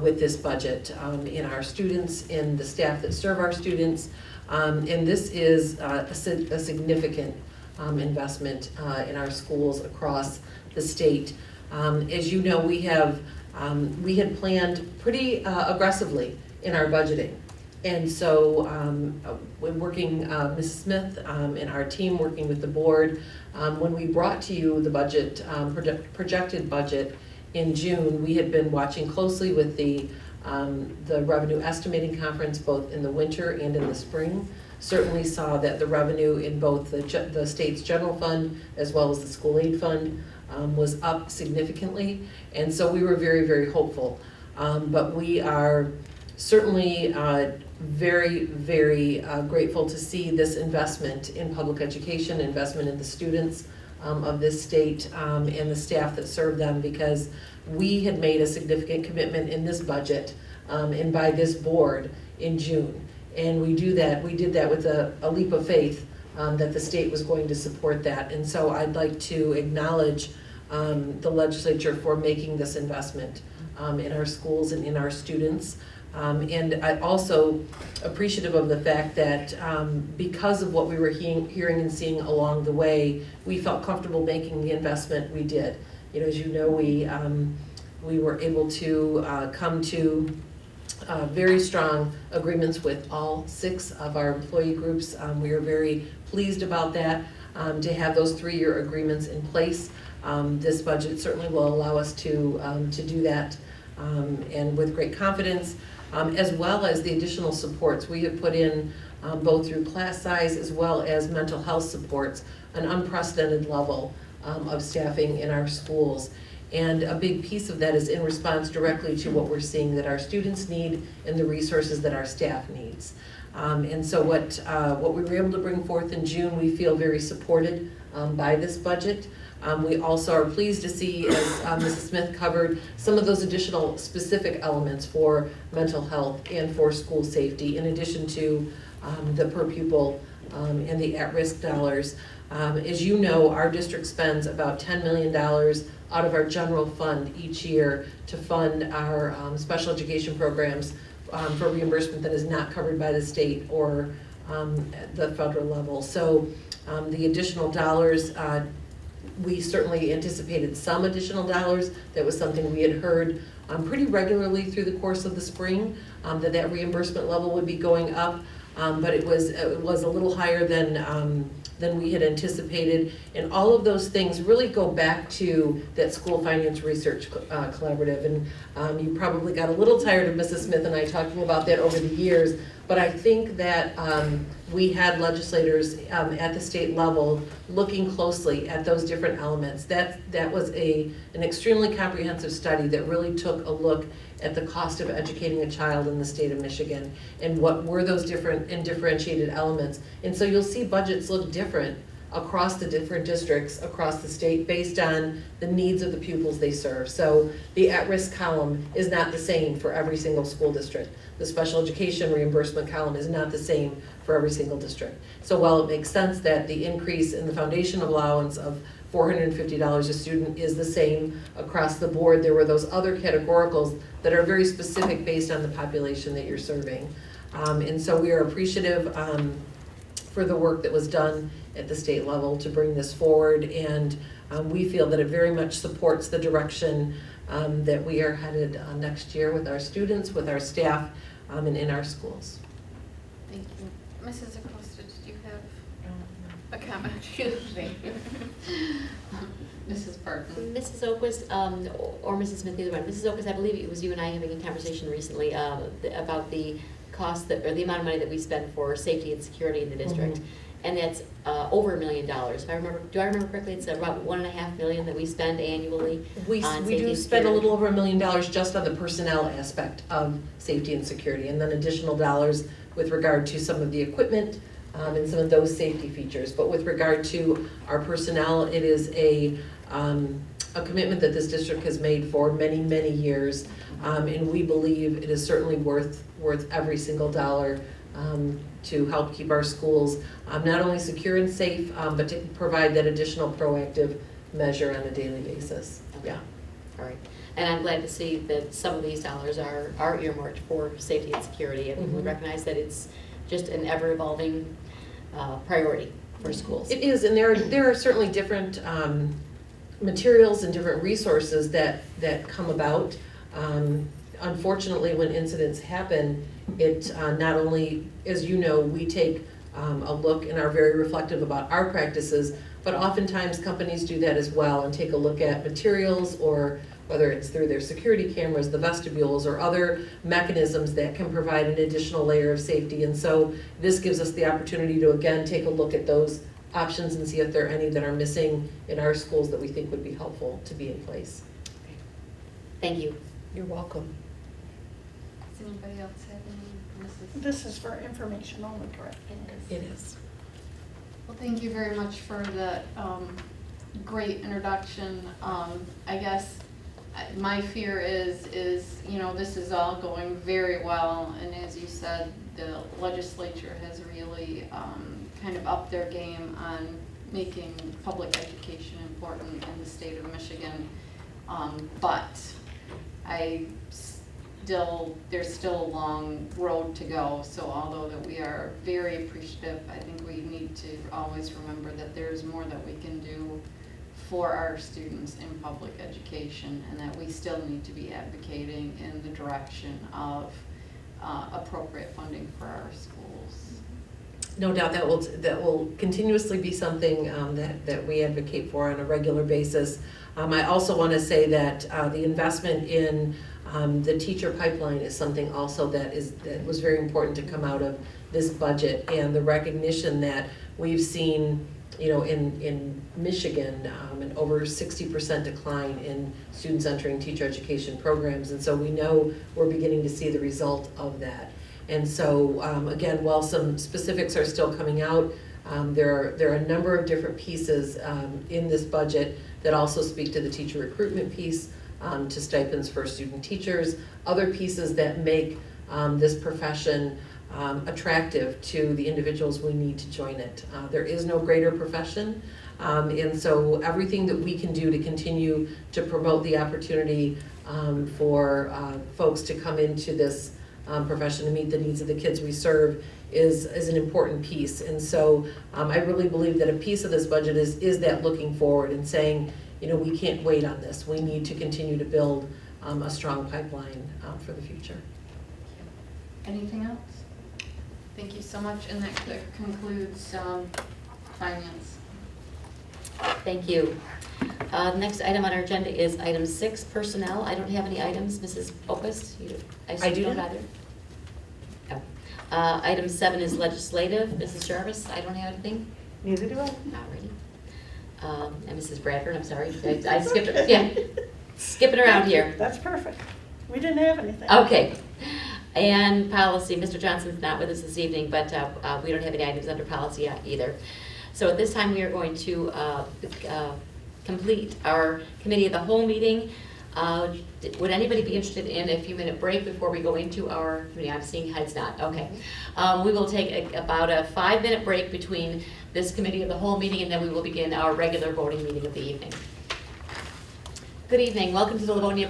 with this budget, in our students, in the staff that serve our students. And this is a significant investment in our schools across the state. As you know, we had planned pretty aggressively in our budgeting. And so when working, Mrs. Smith and our team working with the board, when we brought to you the budget, projected budget in June, we had been watching closely with the revenue estimating conference both in the winter and in the spring. Certainly saw that the revenue in both the state's general fund as well as the school aid fund was up significantly, and so we were very, very hopeful. But we are certainly very, very grateful to see this investment in public education, investment in the students of this state and the staff that serve them, because we had made a significant commitment in this budget and by this board in June. And we did that with a leap of faith that the state was going to support that. And so I'd like to acknowledge the legislature for making this investment in our schools and in our students. And I'm also appreciative of the fact that because of what we were hearing and seeing along the way, we felt comfortable making the investment we did. You know, as you know, we were able to come to very strong agreements with all 6 of our employee groups. We are very pleased about that, to have those 3-year agreements in place. This budget certainly will allow us to do that, and with great confidence, as well as the additional supports we have put in, both through class size as well as mental health supports, an unprecedented level of staffing in our schools. And a big piece of that is in response directly to what we're seeing that our students need and the resources that our staff needs. And so what we were able to bring forth in June, we feel very supported by this budget. We also are pleased to see, as Mrs. Smith covered, some of those additional specific elements for mental health and for school safety, in addition to the per pupil and the at-risk dollars. As you know, our district spends about $10 million out of our general fund each year to fund our special education programs for reimbursement that is not covered by the state or at the federal level. So the additional dollars, we certainly anticipated some additional dollars. That was something we had heard pretty regularly through the course of the spring, that reimbursement level would be going up, but it was a little higher than we had anticipated. And all of those things really go back to that school finance research collaborative. And you probably got a little tired of Mrs. Smith and I talking about that over the years, but I think that we had legislators at the state level looking closely at those different elements. That was an extremely comprehensive study that really took a look at the cost of educating a child in the state of Michigan and what were those different and differentiated elements. And so you'll see budgets look different across the different districts across the state based on the needs of the pupils they serve. So the at-risk column is not the same for every single school district. The special education reimbursement column is not the same for every single district. So while it makes sense that the increase in the foundation allowance of $450 a student is the same across the board, there were those other categoricals that are very specific based on the population that you're serving. And so we are appreciative for the work that was done at the state level to bring this forward, and we feel that it very much supports the direction that we are headed next year with our students, with our staff, and in our schools. Thank you. Mrs. Acosta, did you have a comment? Thank you. Mrs. Burton. Mrs. Oquist, or Mrs. Smith, either one. Mrs. Oquist, I believe it was you and I having a conversation recently about the cost or the amount of money that we spend for safety and security in the district. Mm-hmm. And that's over $1 million. If I remember, do I remember correctly? It's about $1.5 million that we spend annually. We do spend a little over $1 million just on the personnel aspect of safety and security, and then additional dollars with regard to some of the equipment and some of those safety features. But with regard to our personnel, it is a commitment that this district has made for many, many years, and we believe it is certainly worth every single dollar to help keep our schools not only secure and safe, but to provide that additional proactive measure on a daily basis. Okay. Yeah. All right. And I'm glad to see that some of these dollars are earmarked for safety and security, and we recognize that it's just an ever-evolving priority for schools. It is, and there are certainly different materials and different resources that come about. Unfortunately, when incidents happen, it not only, as you know, we take a look and are very reflective about our practices, but oftentimes companies do that as well and take a look at materials, or whether it's through their security cameras, the vestibules, or other mechanisms that can provide an additional layer of safety. And so this gives us the opportunity to again take a look at those options and see if there are any that are missing in our schools that we think would be helpful to be in place. Okay. Thank you. You're welcome. Does anybody else have any? Mrs. This is for information only, correct? It is. Well, thank you very much for the great introduction. I guess my fear is this is all going very well, and as you said, the legislature has really kind of upped their game on making public education important in the state of Michigan. But there's still a long road to go. So although that we are very appreciative, I think we need to always remember that there's more that we can do for our students in public education, and that we still need to be advocating in the direction of appropriate funding for our schools. No doubt that will continuously be something that we advocate for on a regular basis. I also want to say that the investment in the teacher pipeline is something also that was very important to come out of this budget, and the recognition that we've seen, in Michigan, an over 60% decline in students entering teacher education programs, and so we know we're beginning to see the result of that. And so, again, while some specifics are still coming out, there are a number of different pieces in this budget that also speak to the teacher recruitment piece, to stipends for student teachers, other pieces that make this profession attractive to the individuals we need to join it. There is no greater profession, and so everything that we can do to continue to promote the opportunity for folks to come into this profession to meet the needs of the kids we serve is an important piece. And so I really believe that a piece of this budget is that looking forward and saying, we can't wait on this. We need to continue to build a strong pipeline for the future. Anything else? Thank you so much, and that concludes finance. Thank you. Next item on our agenda is item 6, personnel. I don't have any items. Mrs. Opus? I do don't not. either. Oh. Item 7 is legislative. Mrs. Jarvis, I don't have anything. Neither do I. Alrighty. And Mrs. Bradford, I'm sorry. I skipped it. Yeah. Skipping around here. That's perfect. We didn't have anything. Okay. And policy, Mr. Johnson's not with us this evening, but we don't have any items under policy either. So at this time, we are going to complete our committee of the whole meeting. Would anybody be interested in a few-minute break before we go into our committee? I'm seeing heads not. Okay. We will take about a 5-minute break between this committee of the whole meeting, and then we will begin our regular voting meeting of the evening. Good evening. Welcome to the Livonia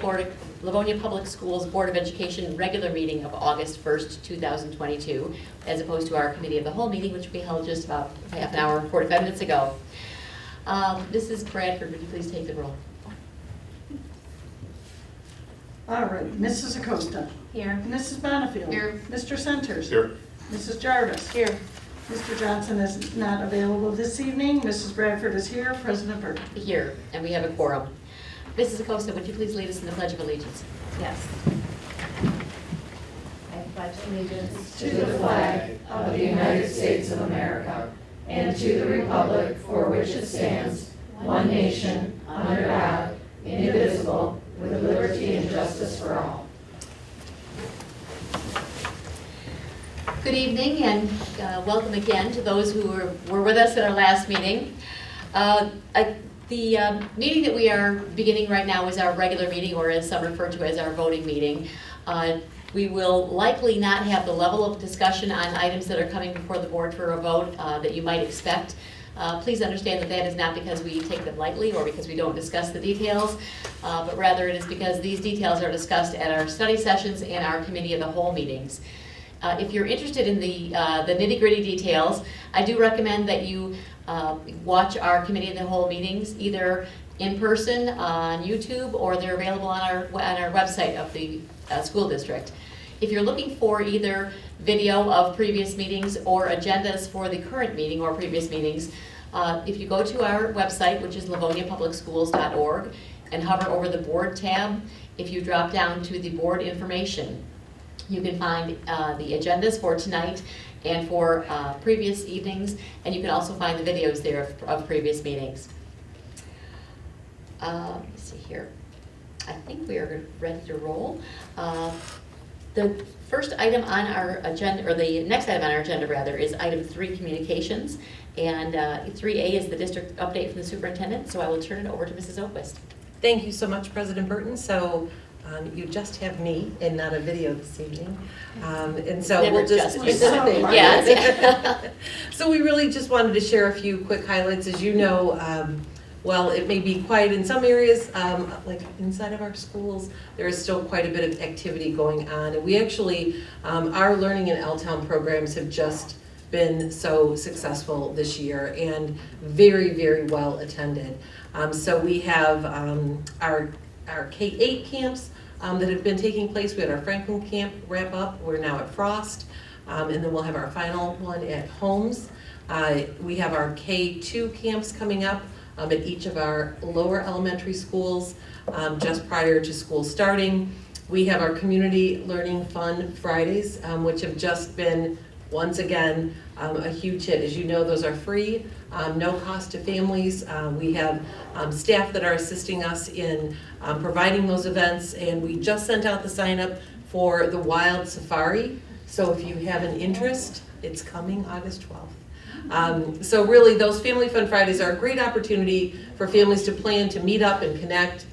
Public Schools Board of Education regular meeting of August 1st, 2022, as opposed to our committee of the whole meeting, which we held just about half an hour, 45 minutes ago. Mrs. Bradford, would you please take the roll? All right, Mrs. Acosta. Here. Mrs. Bonnefield. Here. Mr. Centers. Here. Mrs. Jarvis. Here. Mr. Johnson is not available this evening. Mrs. Bradford is here. President Burton. Here, and we have a quorum. Mrs. Acosta, would you please lead us in the Pledge of Allegiance? Yes. I pledge allegiance to the flag of the United States of America and to the republic for which it stands, one nation, under God, indivisible, with liberty and justice for all. Good evening, and welcome again to those who were with us at our last meeting. The meeting that we are beginning right now is our regular meeting, or as some refer to as our voting meeting. We will likely not have the level of discussion on items that are coming before the board for a vote that you might expect. Please understand that that is not because we take them lightly or because we don't discuss the details, but rather it is because these details are discussed at our study sessions and our committee of the whole meetings. If you're interested in the nitty-gritty details, I do recommend that you watch our committee of the whole meetings either in person on YouTube, or they're available on our website of the school district. If you're looking for either video of previous meetings or agendas for the current meeting or previous meetings, if you go to our website, which is livoniapublicschools.org, and hover over the board tab, if you drop down to the board information, you can find the agendas for tonight and for previous evenings, and you can also find the videos there of previous meetings. Let me see here. I think we are ready to roll. The first item on our agenda, or the next item on our agenda rather, is item 3, communications. And 3A is the district update from the superintendent, so I will turn it over to Mrs. Oquist. Thank you so much, President Burton. So you just have me and not a video this evening. And so Never we'll just, Yes. So we really just wanted to share a few quick highlights. As you know, while it may be quiet in some areas, like inside of our schools, there is still quite a bit of activity going on. And we actually, our Learning in L-Town programs have just been so successful this year and very, very well attended. So we have our K-8 camps that have been taking place. We had our Franklin camp wrap up. We're now at Frost. And then we'll have our final one at Holmes. We have our K-2 camps coming up at each of our lower elementary schools just prior to school starting. We have our Community Learning Fun Fridays, which have just been, once again, a huge hit. As you know, those are free, no cost to families. We have staff that are assisting us in providing those events, and we just sent out the sign up for the Wild Safari. So if you have an interest, it's coming August 12th. So really, those Family Fun Fridays are a great opportunity for families to plan, to meet up and connect.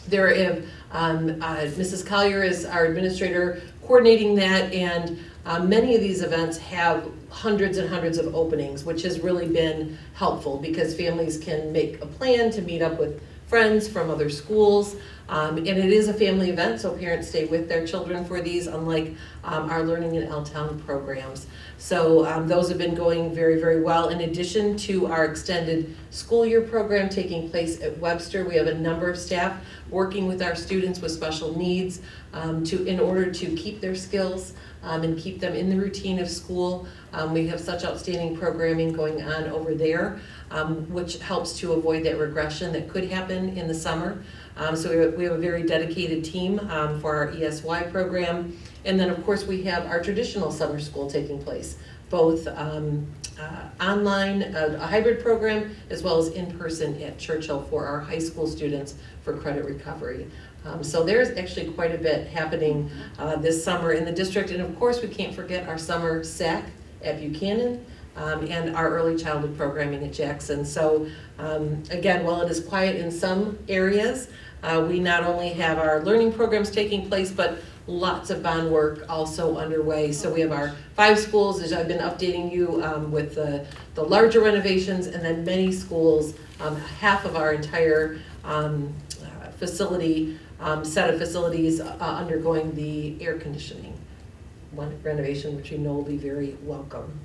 There have, Mrs. Collier is our administrator coordinating that, and many of these events have hundreds and hundreds of openings, which has really been helpful because families can make a plan to meet up with friends from other schools. And it is a family event, so parents stay with their children for these, unlike our Learning in L-Town programs. So those have been going very, very well. In addition to our extended school year program taking place at Webster, we have a number of staff working with our students with special needs in order to keep their skills and keep them in the routine of school. We have such outstanding programming going on over there, which helps to avoid that regression that could happen in the summer. So we have a very dedicated team for our ESY program. And then, of course, we have our traditional summer school taking place, both online, a hybrid program, as well as in person at Churchill for our high school students for credit recovery. So there's actually quite a bit happening this summer in the district. And of course, we can't forget our summer SAC at Buchanan and our early childhood programming at Jackson. So again, while it is quiet in some areas, we not only have our learning programs taking place, but lots of bond work also underway. So we have our 5 schools, as I've been updating you with the larger renovations, and then many schools, half of our entire facility, set of facilities undergoing the air conditioning renovation, which we know will be very welcome.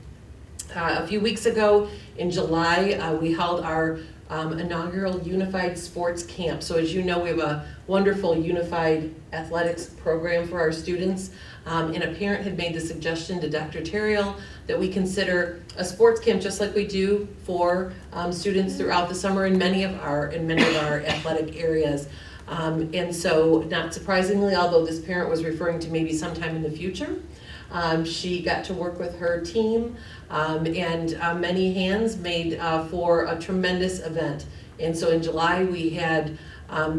A few weeks ago in July, we held our inaugural Unified Sports Camp. So as you know, we have a wonderful unified athletics program for our students. And a parent had made the suggestion to Dr. Terriel that we consider a sports camp just like we do for students throughout the summer in many of our athletic areas. And so, not surprisingly, although this parent was referring to maybe sometime in the future, she got to work with her team and many hands made for a tremendous event. And so in July, we had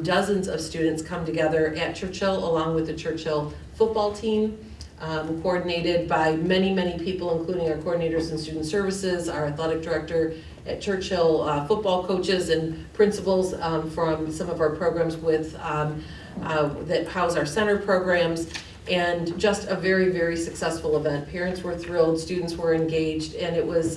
dozens of students come together at Churchill along with the Churchill football team, coordinated by many, many people, including our coordinators in student services, our athletic director at Churchill, football coaches and principals from some of our programs with that house our center programs. And just a very, very successful event. Parents were thrilled, students were engaged, and it was,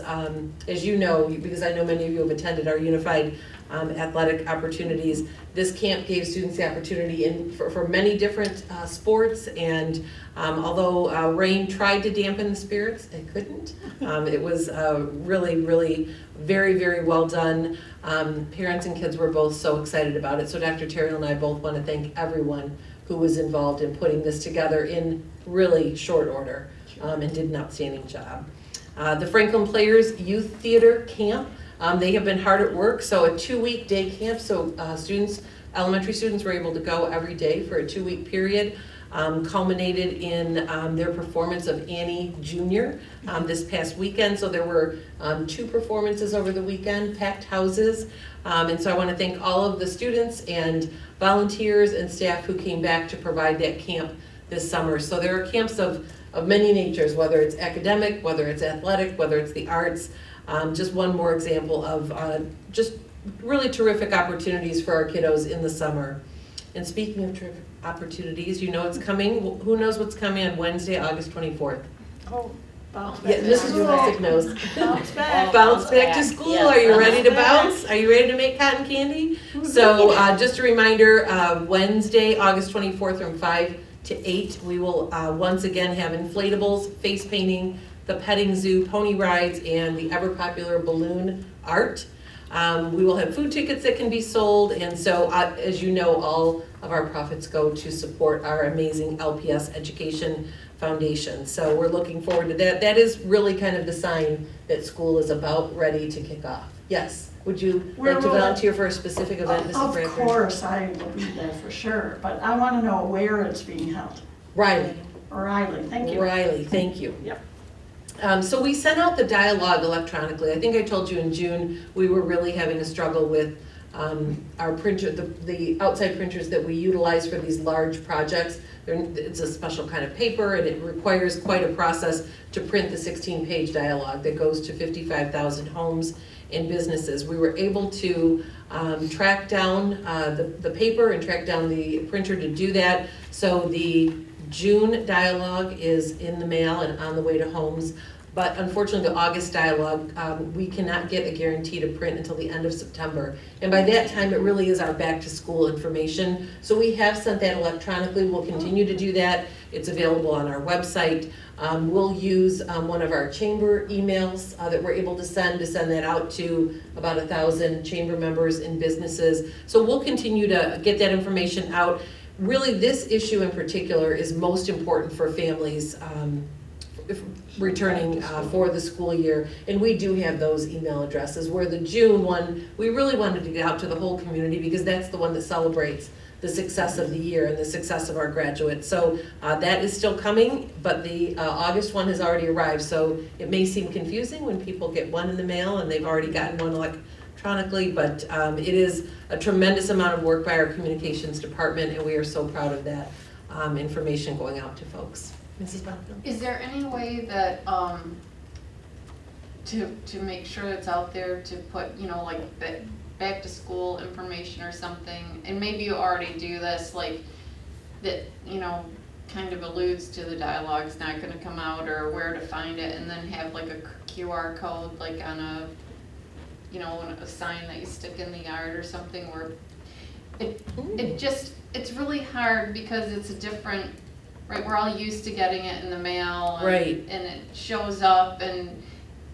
as you know, because I know many of you have attended our unified athletic opportunities, this camp gave students the opportunity for many different sports, and although rain tried to dampen the spirits, it couldn't. It was really, really very, very well done. Parents and kids were both so excited about it. So Dr. Terriel and I both want to thank everyone who was involved in putting this together in really short order and did an outstanding job. The Franklin Players Youth Theater Camp, they have been hard at work, so a 2-week day camp, so elementary students were able to go every day for a 2-week period, culminated in their performance of Annie Jr. This past weekend, so there were 2 performances over the weekend, packed houses, and so I want to thank all of the students and volunteers and staff who came back to provide that camp this summer. So there are camps of many natures, whether it's academic, whether it's athletic, whether it's the arts. Just one more example of just really terrific opportunities for our kiddos in the summer. And speaking of terrific opportunities, you know it's coming. Who knows what's coming on Wednesday, August 24th? Oh, bounce back Yeah, Mrs. Rusick knows. Bounce back. Bounce back to school. Yes. Are you ready to bounce? Are you ready to make cotton candy? So just a reminder, Wednesday, August 24th from 5 to 8, we will once again have inflatables, face painting, the petting zoo, pony rides, and the ever popular balloon art. We will have food tickets that can be sold, and so as you know, all of our profits go to support our amazing LPS Education Foundation. So we're looking forward to that. That is really kind of the sign that school is about ready to kick off. Yes, would you like to volunteer for a specific event, Mrs. Bradford? Of course, I will be there for sure, but I want to know where it's being held. Riley. Riley, thank you. Riley, thank you. Yep. So we sent out the dialogue electronically. I think I told you in June we were really having a struggle with our printer, the outside printers that we utilize for these large projects. It's a special kind of paper, and it requires quite a process to print the 16-page dialogue that goes to 55,000 homes and businesses. We were able to track down the paper and track down the printer to do that. So the June dialogue is in the mail and on the way to homes But unfortunately, the August dialogue, we cannot get a guarantee to print until the end of September. And by that time, it really is our back-to-school information. So we have sent that electronically. We'll continue to do that. It's available on our website. We'll use one of our chamber emails that we're able to send that out to about 1,000 chamber members and businesses. So we'll continue to get that information out. Really, this issue in particular is most important for families returning for the school year. And we do have those email addresses, where the June one, we really wanted to get out to the whole community because that's the one that celebrates the success of the year and the success of our graduates. So that is still coming, but the August one has already arrived. So it may seem confusing when people get one in the mail and they've already gotten one electronically, but it is a tremendous amount of work by our communications department, and we are so proud of that information going out to folks. Mrs. Bonfield? Is there any way that, to make sure it's out there, to put, you know, like back to school information or something, and maybe you already do this, like, that, you know, kind of alludes to the dialogue's not gonna come out, or where to find it, and then have like a QR code, like on a, you know, a sign that you stick in the yard or something, where it's really hard because it's a different, right, we're all used to getting it in the mail, and, right, and it shows up, and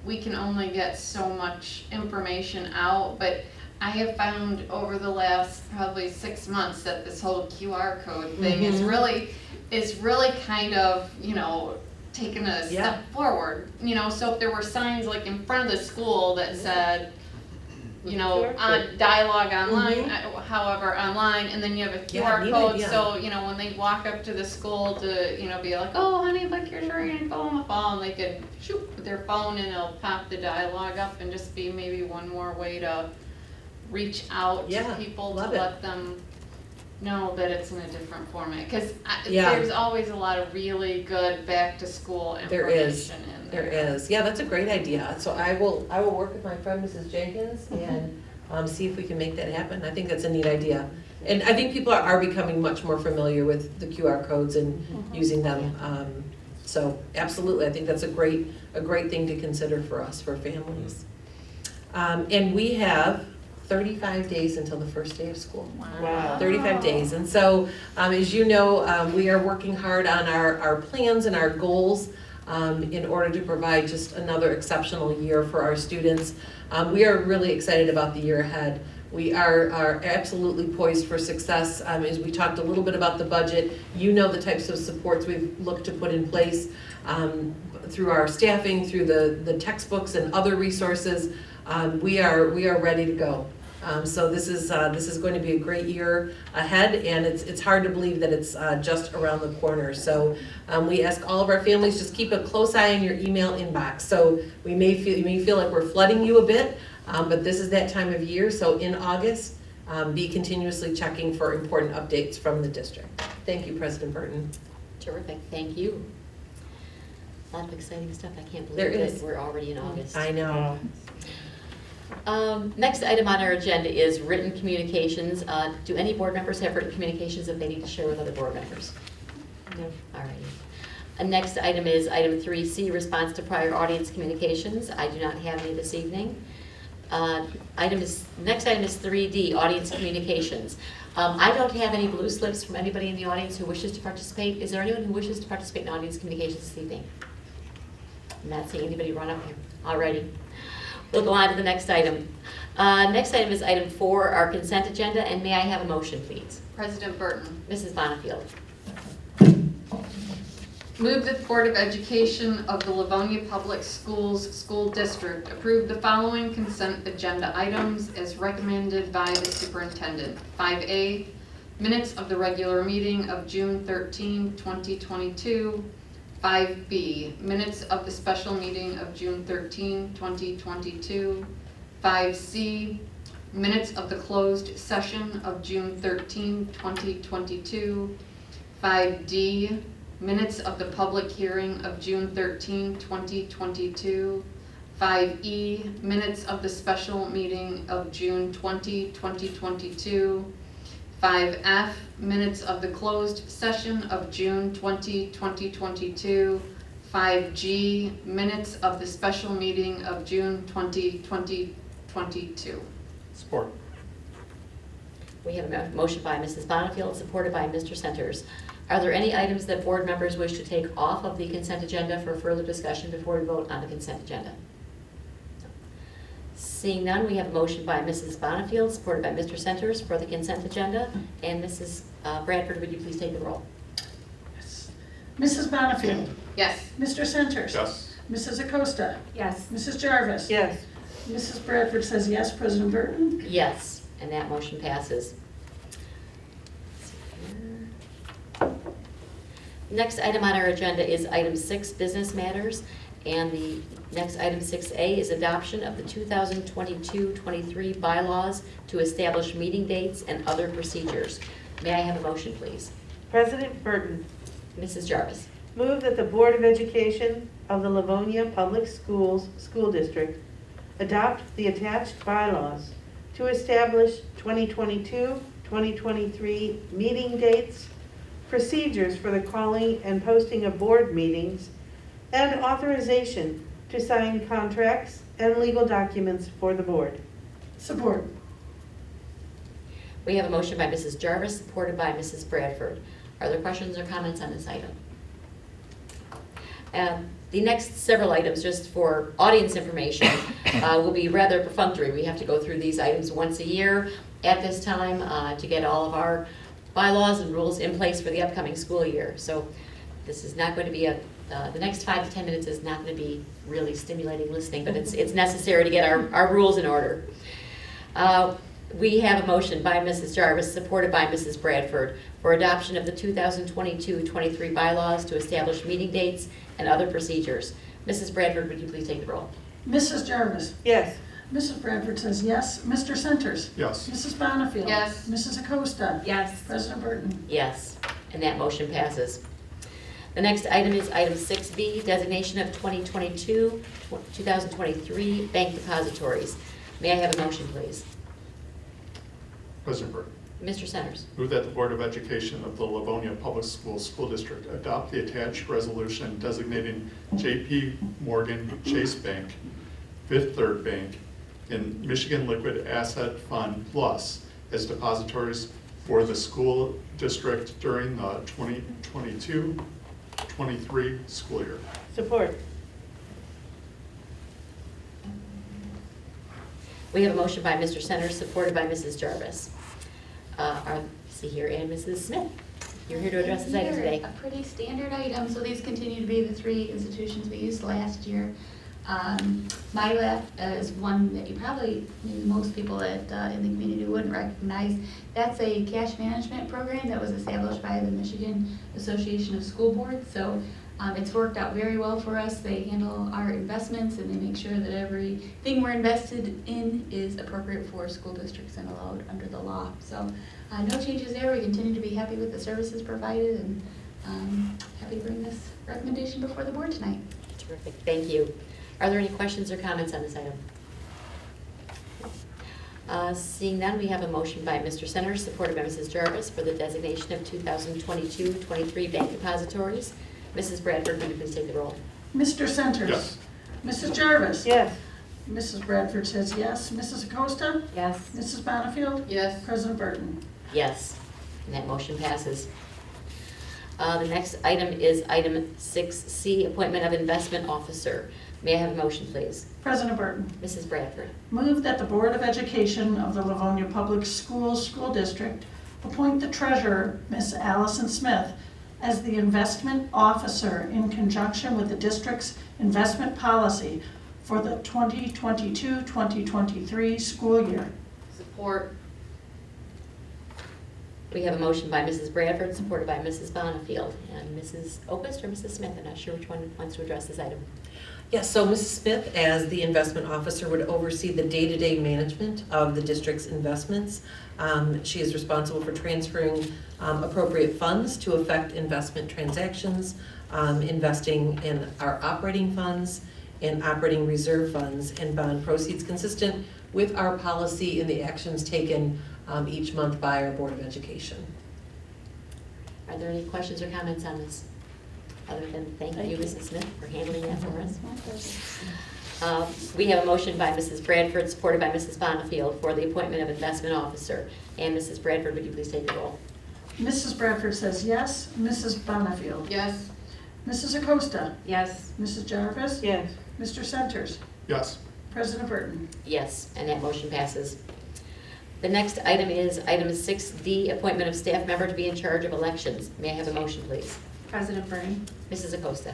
we can only get so much information out, but I have found over the last probably 6 months that this whole QR code thing is really kind of, you know, taking a step forward. You know, so if there were signs like in front of the school that said, you know, on dialogue online, however, online, and then you have a QR code, so, you know, when they walk up to the school to, you know, be like, oh, honey, look, you're sure you didn't go on the phone, they could shoot with their phone and it'll pop the dialogue up, and just be maybe one more way to reach out to people to let them know that it's in a different format. Because there's always a lot of really good back-to-school information in there. There is. Yeah, that's a great idea. So I will work with my friend Mrs. Jenkins and see if we can make that happen. I think that's a neat idea. And I think people are becoming much more familiar with the QR codes and using them. So absolutely, I think that's a great thing to consider for us, for families. And we have 35 days until the first day of school. Wow. 35 days. And so, as you know, we are working hard on our plans and our goals in order to provide just another exceptional year for our students. We are really excited about the year ahead. We are absolutely poised for success. As we talked a little bit about the budget, you know the types of supports we've looked to put in place through our staffing, through the textbooks and other resources. We are ready to go. So this is going to be a great year ahead, and it's hard to believe that it's just around the corner. So we ask all of our families, just keep a close eye on your email inbox. So you may feel like we're flooding you a bit, but this is that time of year. So in August, be continuously checking for important updates from the district. Thank you, President Burton. Terrific, thank you. A lot of exciting stuff. I can't There believe is. that we're already in August. I know. Next item on our agenda is written communications. Do any board members have written communications that they need to share with other board members? No? All right. Next item is item 3C, response to prior audience communications. I do not have any this evening. Next item is 3D, audience communications. I don't have any blue slips from anybody in the audience who wishes to participate. Is there anyone who wishes to participate in audience communications this evening? I'm not seeing anybody run up here. Alrighty. We'll go on to the next item. Next item is item 4, our consent agenda, and may I have a motion, please? President Burton. Mrs. Bonnefield. Move that the Board of Education of the Livonia Public Schools School District approve the following consent agenda items as recommended by the superintendent. 5A, minutes of the regular meeting of June 13, 2022. 5B, minutes of the special meeting of June 13, 2022. 5C, minutes of the closed session of June 13, 2022. 5D, minutes of the public hearing of June 13, 2022. 5E, minutes of the special meeting of June 20, 2022. 5F, minutes of the closed session of June 20, 2022. 5G, minutes of the special meeting of June 20, 2022. Support. We have a motion by Mrs. Bonnefield, supported by Mr. Centers. Are there any items that board members wish to take off of the consent agenda for further discussion before we vote on the consent agenda? Seeing none, we have a motion by Mrs. Bonnefield, supported by Mr. Centers for the consent agenda. And Mrs. Bradford, would you please take the roll? Mrs. Bonnefield. Yes. Mr. Centers. Yes. Mrs. Acosta. Yes. Mrs. Jarvis. Yes. Mrs. Bradford says yes. President Burton. Yes, and that motion passes. Next item on our agenda is item 6, business matters. And the next item 6A is adoption of the 2022-23 bylaws to establish meeting dates and other procedures. May I have a motion, please? President Burton, Mrs. Jarvis. move that the Board of Education of the Livonia Public Schools School District adopt the attached bylaws to establish 2022-2023 meeting dates, procedures for the calling and posting of board meetings, and authorization to sign contracts and legal documents for the board. Support. We have a motion by Mrs. Jarvis, supported by Mrs. Bradford. Are there questions or comments on this item? The next several items, just for audience information, will be rather perfunctory. We have to go through these items once a year at this time to get all of our bylaws and rules in place for the upcoming school year. So this is not going to be the next 5 to 10 minutes is not going to be really stimulating listening, but it's necessary to get our rules in order. We have a motion by Mrs. Jarvis, supported by Mrs. Bradford, for adoption of the 2022-23 bylaws to establish meeting dates and other procedures. Mrs. Bradford, would you please take the roll? Mrs. Jarvis. Yes. Mrs. Bradford says yes. Mr. Centers. Yes. Mrs. Bonnefield. Yes. Mrs. Acosta. Yes. President Burton. Yes, and that motion passes. The next item is item 6B, designation of 2022-2023 bank depositories. May I have a motion, please? President Burton. Mr. Centers. Move that the Board of Education of the Livonia Public Schools School District adopt the attached resolution designating J.P. Morgan Chase Bank, Fifth Third Bank, and Michigan Liquid Asset Fund Plus as depositories for the school district during the 2022-23 school year. Support. We have a motion by Mr. Centers, supported by Mrs. Jarvis. See here, and Mrs. Smith, you're here to address this item today. A pretty standard item, so these continue to be the 3 institutions we used last year. MyLab is one that you probably, maybe most people in the community wouldn't recognize. That's a cash management program that was established by the Michigan Association of School Boards. So it's worked out very well for us. They handle our investments and they make sure that everything we're invested in is appropriate for school districts and allowed under the law. So no changes there. We continue to be happy with the services provided and happy to bring this recommendation before the board tonight. Terrific, thank you. Are there any questions or comments on this item? Seeing none, we have a motion by Mr. Centers, supported by Mrs. Jarvis, for the designation of 2022-23 bank depositories. Mrs. Bradford, would you please take the roll? Mr. Centers. Yes. Mrs. Jarvis. Yes. Mrs. Bradford says yes. Mrs. Acosta. Yes. Mrs. Bonnefield. Yes. President Burton. Yes, and that motion passes. The next item is item 6C, appointment of investment officer. May I have a motion, please? President Burton. Mrs. Bradford. Move that the Board of Education of the Livonia Public Schools School District appoint the treasurer, Miss Allison Smith, as the investment officer in conjunction with the district's investment policy for the 2022-2023 school year. Support. We have a motion by Mrs. Bradford, supported by Mrs. Bonnefield. And Mrs. Opist or Mrs. Smith, I'm not sure which one wants to address this item. Yes, so Mrs. Smith, as the investment officer, would oversee the day-to-day management of the district's investments. She is responsible for transferring appropriate funds to effect investment transactions, investing in our operating funds and operating reserve funds and bond proceeds consistent with our policy and the actions taken each month by our Board of Education. Are there any questions or comments on this? other than thank you, Mrs. Smith, for handling that for us. We have a motion by Mrs. Bradford, supported by Mrs. Bonnefield, for the appointment of investment officer. And Mrs. Bradford, would you please take the roll? Mrs. Bradford says yes. Mrs. Bonnefield. Yes. Mrs. Acosta. Yes. Mrs. Jarvis. Yes. Mr. Centers. Yes. President Burton. Yes, and that motion passes. The next item is item 6D, appointment of staff member to be in charge of elections. May I have a motion, please? President Burton, Mrs. Acosta.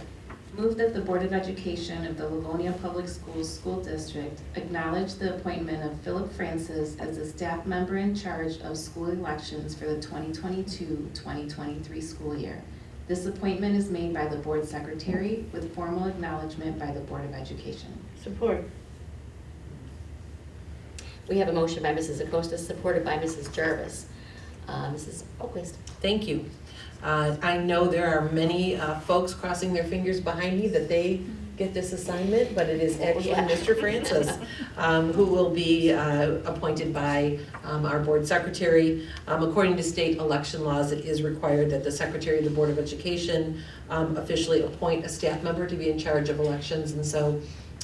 move that the Board of Education of the Livonia Public Schools School District acknowledge the appointment of Philip Francis as the staff member in charge of school elections for the 2022-2023 school year. This appointment is made by the Board Secretary with formal acknowledgement by the Board of Education. Support. We have a motion by Mrs. Acosta, supported by Mrs. Jarvis. Mrs. Oakwist. Thank you. I know there are many folks crossing their fingers behind me that they get this assignment, but it is actually Mr. Francis who will be appointed by our board secretary. According to state election laws, it is required that the secretary of the Board of Education officially appoint a staff member to be in charge of elections. And so,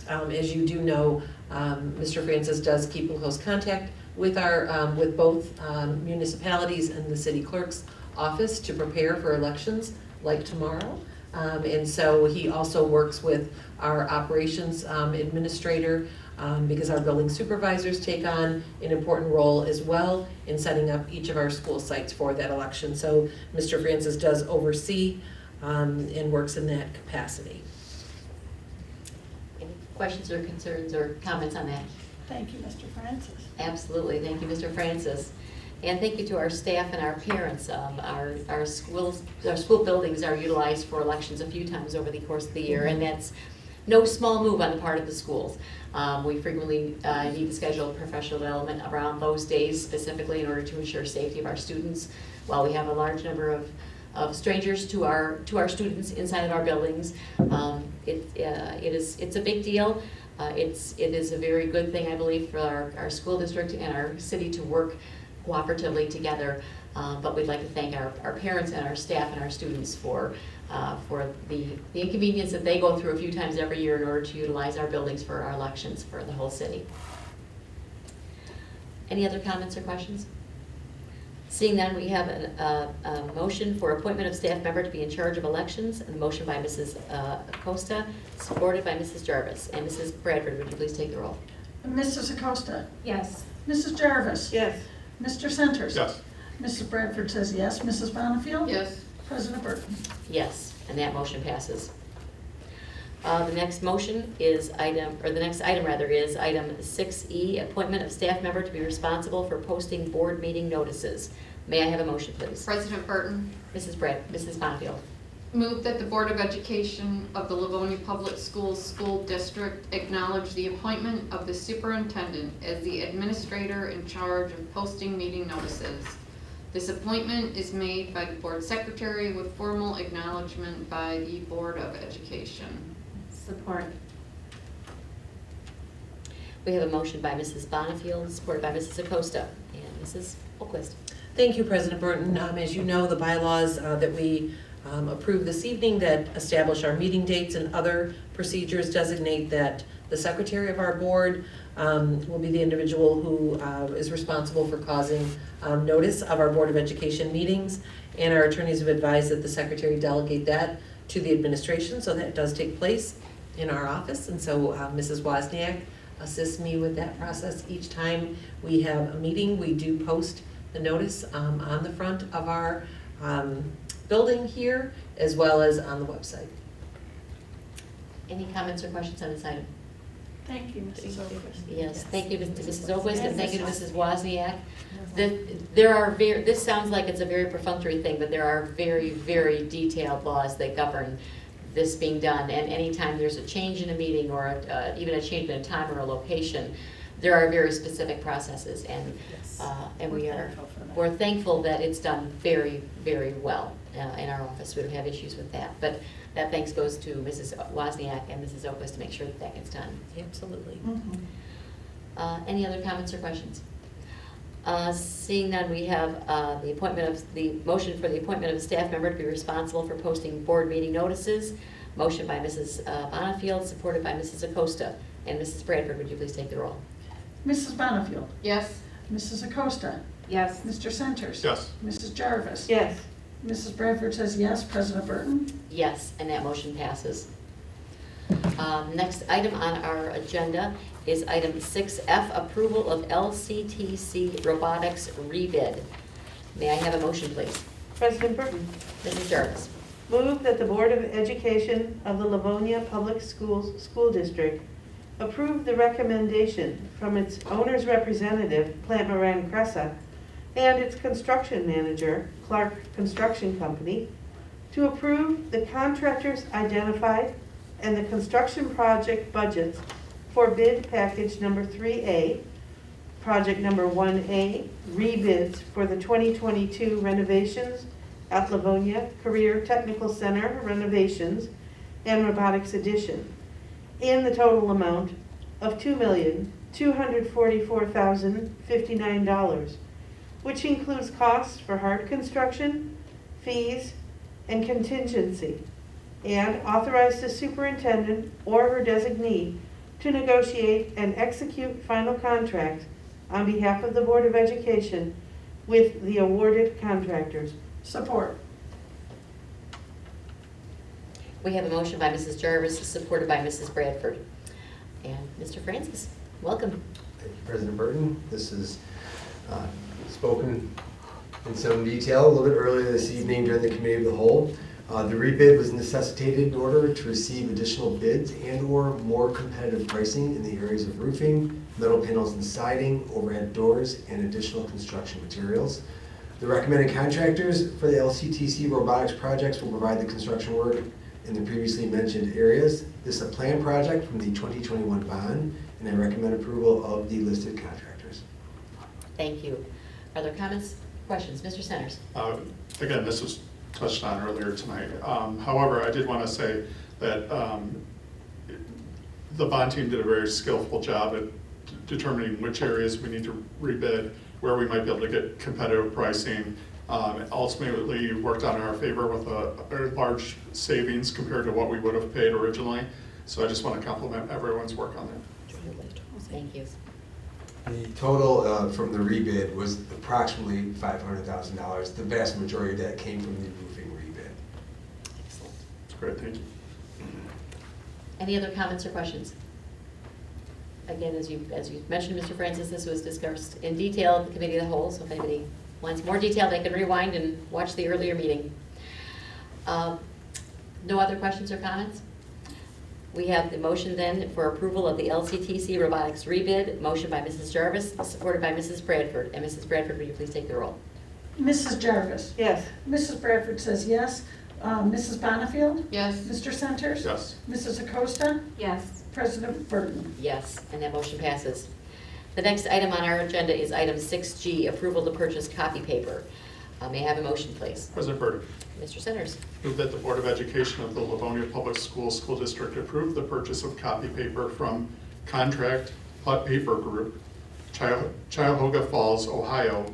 as you do know, Mr. Francis does keep in close contact with our with both municipalities and the city clerk's office to prepare for elections like tomorrow. And so he also works with our operations administrator because our building supervisors take on an important role as well in setting up each of our school sites for that election. So Mr. Francis does oversee and works in that capacity. Any questions or concerns or comments on that? Thank you, Mr. Francis. Absolutely, thank you, Mr. Francis. And thank you to our staff and our parents. Our school buildings are utilized for elections a few times over the course of the year, and that's no small move on the part of the schools. We frequently need to schedule professional development around those days specifically in order to ensure safety of our students. While we have a large number of strangers to our students inside of our buildings, it's a big deal. It is a very good thing, I believe, for our school district and our city to work cooperatively together, but we'd like to thank our parents and our staff and our students for the inconvenience that they go through a few times every year in order to utilize our buildings for our elections for the whole city. Any other comments or questions? Seeing none, we have a motion for appointment of staff member to be in charge of elections, and a motion by Mrs. Acosta, supported by Mrs. Jarvis. And Mrs. Bradford, would you please take the roll? Mrs. Acosta. Yes. Mrs. Jarvis. Yes. Mr. Centers. Yes. Mrs. Bradford says yes. Mrs. Bonnefield. Yes. President Burton. Yes, and that motion passes. The next motion is the next item is item 6E, appointment of staff member to be responsible for posting board meeting notices. May I have a motion, please? President Burton, Mrs. Bonnefield. move that the Board of Education of the Livonia Public Schools School District acknowledge the appointment of the superintendent as the administrator in charge of posting meeting notices. This appointment is made by the board secretary with formal acknowledgement by the Board of Education. Support. We have a motion by Mrs. Bonnefield, supported by Mrs. Acosta. And Mrs. Oakwist. Thank you, President Burton. As you know, the bylaws that we approved this evening that establish our meeting dates and other procedures designate that the secretary of our board will be the individual who is responsible for causing notice of our Board of Education meetings. And our attorneys have advised that the secretary delegate that to the administration, so that does take place in our office. And so Mrs. Wozniak assists me with that process. Each time we have a meeting, we do post the notice on the front of our building here, as well as on the website. Any comments or questions on this item? Thank you, Mrs. Oakwist. Yes, thank you to Mrs. Oakwist, and thank you to Mrs. Wozniak. This sounds like it's a very perfunctory thing, but there are very, very detailed laws that govern this being done. And anytime there's a change in a meeting or even a change in a time or a location, there are very specific processes, and we're thankful that it's done very, very well in our office. We don't have issues with that, but that thanks goes to Mrs. Wozniak and Mrs. Oakwist to make sure that gets done. Absolutely. Mhm. Any other comments or questions? Seeing none, we have the motion for the appointment of a staff member to be responsible for posting board meeting notices. Motion by Mrs. Bonnefield, supported by Mrs. Acosta. And Mrs. Bradford, would you please take the roll? Mrs. Bonnefield. Yes. Mrs. Acosta. Yes. Mr. Centers. Yes. Mrs. Jarvis. Yes. Mrs. Bradford says yes. President Burton. Yes, and that motion passes. Next item on our agenda is item 6F, approval of LCTC robotics rebid. May I have a motion, please? President Burton. Mrs. Jarvis. Move that the Board of Education of the Livonia Public Schools School District approve the recommendation from its owner's representative, Plant Moran Cressa, and its construction manager, Clark Construction Company, to approve the contractors identified and the construction project budgets for bid package number 3A, project number 1A, rebids for the 2022 renovations at Livonia Career Technical Center renovations and robotics addition, in the total amount of $2,244,059, which includes costs for hard construction, fees, and contingency, and authorize the superintendent or her designee to negotiate and execute final contracts on behalf of the Board of Education with the awarded contractors. Support. We have a motion by Mrs. Jarvis, supported by Mrs. Bradford. And Mr. Francis, welcome. Thank you, President Burton. This is spoken in some detail a little bit earlier this evening during the Committee of the Whole. The rebid was necessitated in order to receive additional bids and/or more competitive pricing in the areas of roofing, metal panels and siding, overhead doors, and additional construction materials. The recommended contractors for the LCTC robotics projects will provide the construction work in the previously mentioned areas. This is a planned project from the 2021 bond, and I recommend approval of the listed contractors. Thank you. Are there comments, questions? Mr. Centers? Again, this was touched on earlier tonight. However, I did want to say that the bond team did a very skillful job at determining which areas we need to rebid, where we might be able to get competitive pricing. Ultimately worked out in our favor with a very large savings compared to what we would have paid originally. So I just want to compliment everyone's work on that. Thank you. The total from the rebid was approximately $500,000. The vast majority of that came from the roofing rebid. Excellent. That's great, thank you. Any other comments or questions? Again, as you mentioned, Mr. Francis, this was discussed in detail at the Committee of the Whole, so if anybody wants more detail, they can rewind and watch the earlier meeting. No other questions or comments? We have the motion then for approval of the LCTC robotics rebid. Motion by Mrs. Jarvis, supported by Mrs. Bradford. And Mrs. Bradford, will you please take the roll? Mrs. Jarvis. Yes. Mrs. Bradford says yes. Mrs. Bonnefield. Yes. Mr. Centers. Yes. Mrs. Acosta. Yes. President Burton. Yes, and that motion passes. The next item on our agenda is item 6G, approval to purchase copy paper. May I have a motion, please? President Burton. Mr. Centers? Move that the Board of Education of the Livonia Public Schools School District approve the purchase of copy paper from Contract Paper Group, Cuyahoga Falls, Ohio,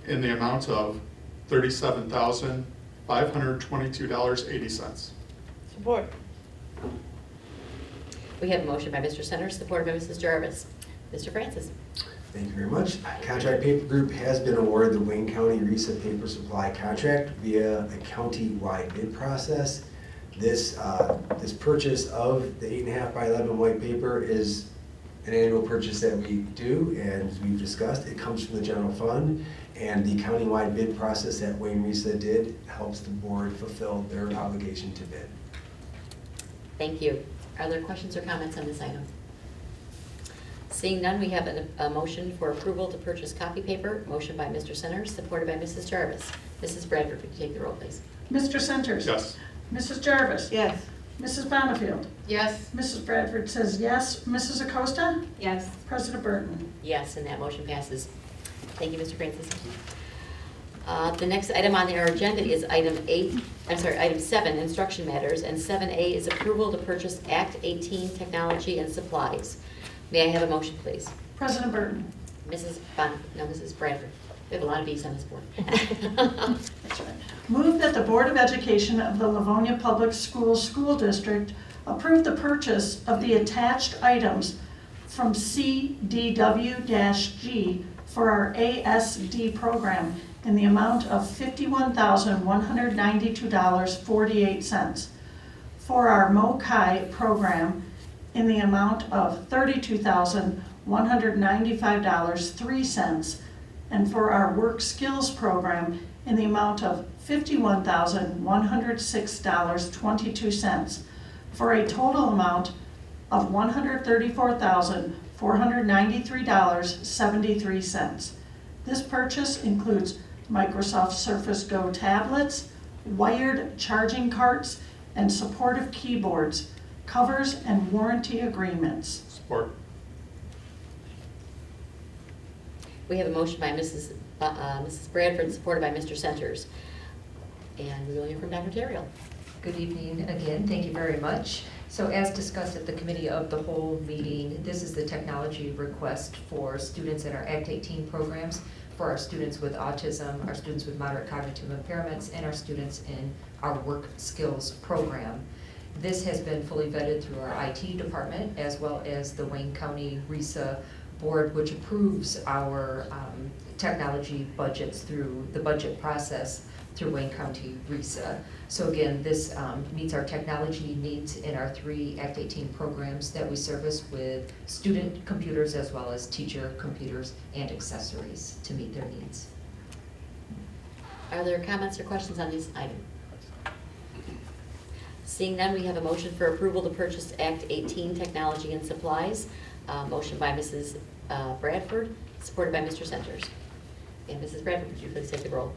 in the amount of $37,522.80. Support. We have a motion by Mr. Centers, supported by Mrs. Jarvis. Mr. Francis? Thank you very much. Contract Paper Group has been awarded the Wayne County RESA paper supply contract via a county-wide bid process. This purchase of the 8.5 by 11 white paper is an annual purchase that we do, and as we've discussed, it comes from the general fund, and the county-wide bid process that Wayne RESA did helps the board fulfill their obligation to bid. Thank you. Are there questions or comments on this item? Seeing none, we have a motion for approval to purchase copy paper. Motion by Mr. Centers, supported by Mrs. Jarvis. Mrs. Bradford, could you take the roll, please? Mr. Centers. Yes. Mrs. Jarvis. Yes. Mrs. Bonnefield. Yes. Mrs. Bradford says yes. Mrs. Acosta. Yes. President Burton. Yes, and that motion passes. Thank you, Mr. Francis. The next item on our agenda is item 7, instruction matters, and 7A is approval to purchase Act 18 technology and supplies. May I have a motion, please? President Burton. Mrs. Bradford. We have a lot of B's on this board. That's right. Move that the Board of Education of the Livonia Public Schools School District approve the purchase of the attached items from CDW-G for our ASD program in the amount of $51,192.48. For our MOCAI program in the amount of $32,195.03, and for our Work Skills program in the amount of $51,106.22, for a total amount of $134,493.73. This purchase includes Microsoft Surface Go tablets, wired charging carts, and supportive keyboards, covers and warranty agreements. Support. We have a motion by Mrs. Bradford, supported by Mr. Centers. And we will hear from Dr. Terrell. Good evening again, thank you very much. So as discussed at the Committee of the Whole meeting, this is the technology request for students in our Act 18 programs, for our students with autism, our students with moderate cognitive impairments, and our students in our Work Skills program. This has been fully vetted through our IT department as well as the Wayne County RESA board, which approves our technology budgets through the budget process through Wayne County RESA. So again, this meets our technology needs in our 3 Act 18 programs that we service with student computers as well as teacher computers and accessories to meet their needs. Are there comments or questions on this item? Seeing none, we have a motion for approval to purchase Act 18 Technology and Supplies. Motion by Mrs. Bradford, supported by Mr. Centers. And Mrs. Bradford, would you please take the roll?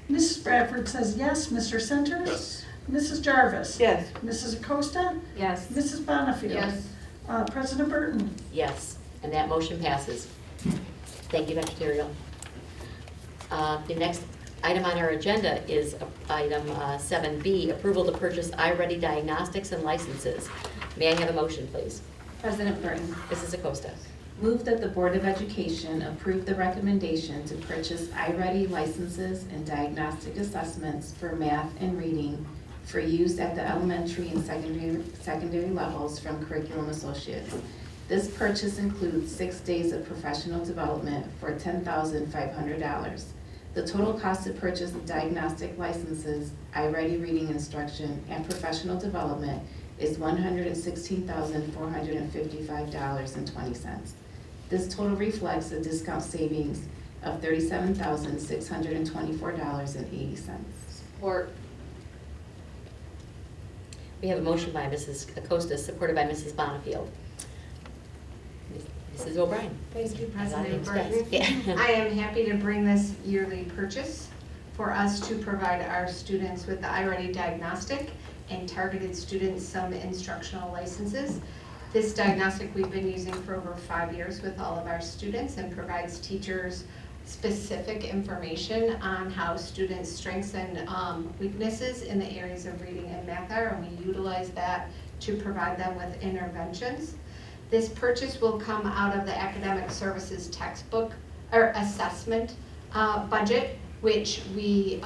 Mrs. Bradford says yes. Mr. Centers? Yes. Mrs. Jarvis? Yes. Mrs. Acosta? Yes. Mrs. Bonnefield? Yes. President Burton? Yes, and that motion passes. Thank you, Dr. Terrell. The next item on our agenda is item 7B, approval to purchase iReady diagnostics and licenses. May I have a motion, please? President Burton, Mrs. Acosta. move that the Board of Education approve the recommendation to purchase iReady licenses and diagnostic assessments for math and reading for use at the elementary and secondary levels from Curriculum Associates. This purchase includes 6 days of professional development for $10,500. The total cost to purchase the diagnostic licenses, iReady reading instruction, and professional development is $116,455.20. This total reflects a discount savings of $37,624.80. Support. We have a motion by Mrs. Acosta, supported by Mrs. Bonnefield. Mrs. O'Brien. Thank you, A lot of President names Burton. fast. Yeah. I am happy to bring this yearly purchase for us to provide our students with the iReady diagnostic and targeted students some instructional licenses. This diagnostic we've been using for over 5 years with all of our students and provides teachers specific information on how students' strengths and weaknesses in the areas of reading and math are, and we utilize that to provide them with interventions. This purchase will come out of the academic services textbook or assessment budget, which we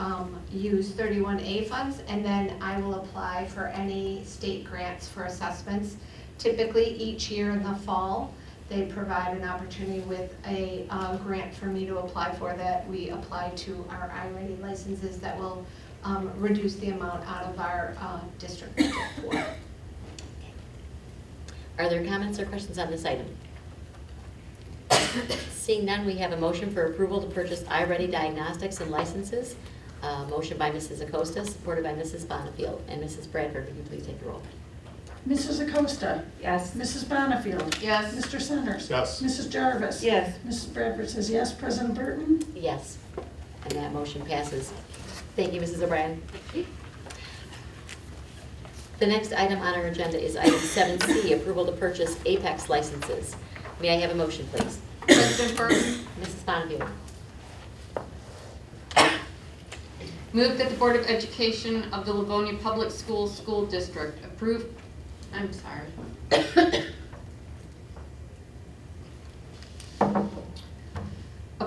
use 31A funds, and then I will apply for any state grants for assessments. Typically, each year in the fall, they provide an opportunity with a grant for me to apply for that we apply to our iReady licenses that will reduce the amount out of our district budget for it. Are there comments or questions on this item? Seeing none, we have a motion for approval to purchase iReady diagnostics and licenses. Motion by Mrs. Acosta, supported by Mrs. Bonnefield. And Mrs. Bradford, would you please take the roll? Mrs. Acosta? Yes. Mrs. Bonnefield? Yes. Mr. Centers? Yes. Mrs. Jarvis? Yes. Mrs. Bradford says yes. President Burton? Yes, and that motion passes. Thank you, Mrs. O'Brien. The next item on our agenda is item 7C, approval to purchase Apex licenses. May I have a motion, please? President Burton, Mrs. Bonnefield. move that the Board of Education of the Livonia Public Schools School District approve, I'm sorry.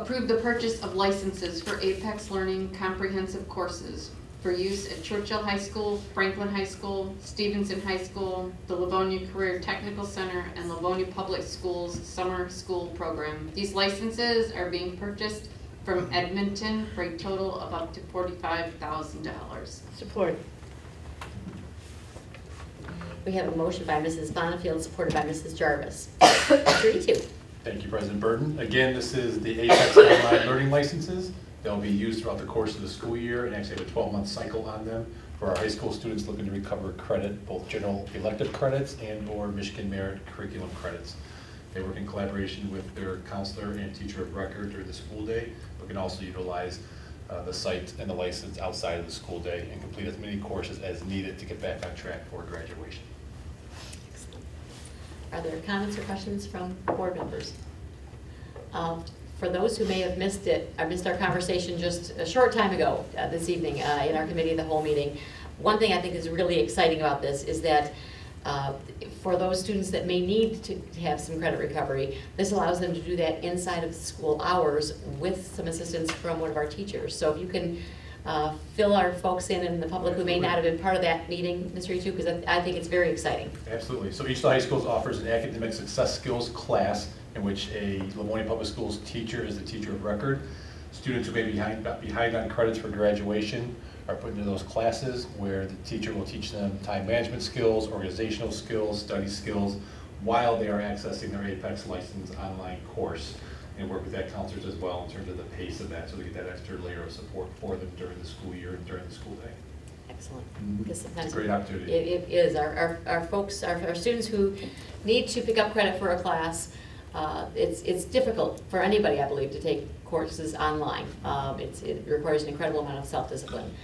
Approve the purchase of licenses for Apex Learning comprehensive courses for use at Churchill High School, Franklin High School, Stevenson High School, the Livonia Career Technical Center, and Livonia Public Schools Summer School Program. These licenses are being purchased from Edmonton for a total of up to $45,000. Support. We have a motion by Mrs. Bonnefield, supported by Mrs. Jarvis. Mr. Etu. Thank you, President Burton. Again, this is the Apex Online Learning Licenses. They'll be used throughout the course of the school year and actually have a 12-month cycle on them for our high school students looking to recover credit, both general elective credits and or Michigan Merit curriculum credits. They work in collaboration with their counselor and teacher of record during the school day, but can also utilize the site and the license outside of the school day and complete as many courses as needed to get back on track for graduation. Are there comments or questions from board members? For those who may have missed it, I missed our conversation just a short time ago this evening in our committee of the whole meeting. One thing I think is really exciting about this is that for those students that may need to have some credit recovery, this allows them to do that inside of school hours with some assistance from one of our teachers. So if you can fill our folks in the public who may not have been part of that meeting, Mr. Etu, because I think it's very exciting. Absolutely. So each of the high schools offers an academic success skills class in which a Livonia Public Schools teacher is the teacher of record. Students who may be behind on credits for graduation are put into those classes where the teacher will teach them time management skills, organizational skills, study skills, while they are accessing their Apex license online course, and work with that counselors as well in terms of the pace of that, so they get that extra layer of support for them during the school year and during the school day. Excellent. It's a great opportunity. It is. Our folks, our students who need to pick up credit for a class, it's difficult for anybody, I believe, to take courses online. It requires an incredible amount of self-discipline.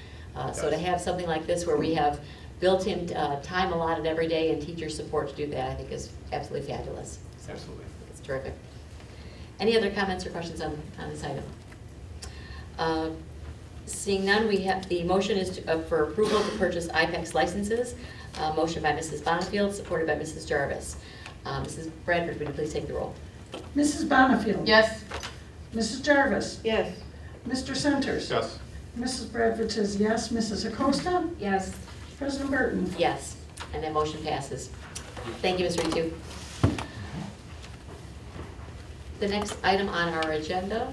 So to have something like this where we have built-in time allotted every day and teacher support to do that, I think is absolutely fabulous. So Absolutely. it's terrific. Any other comments or questions on this item? Seeing none, we have, the motion is for approval to purchase IPEX licenses. Motion by Mrs. Bonnefield, supported by Mrs. Jarvis. Mrs. Bradford, would you please take the roll? Mrs. Bonnefield. Yes. Mrs. Jarvis. Yes. Mr. Centers. Yes. Mrs. Bradford says yes. Mrs. Acosta. Yes. President Burton. Yes, and that motion passes. Thank you, Mr. Etu. The next item on our agenda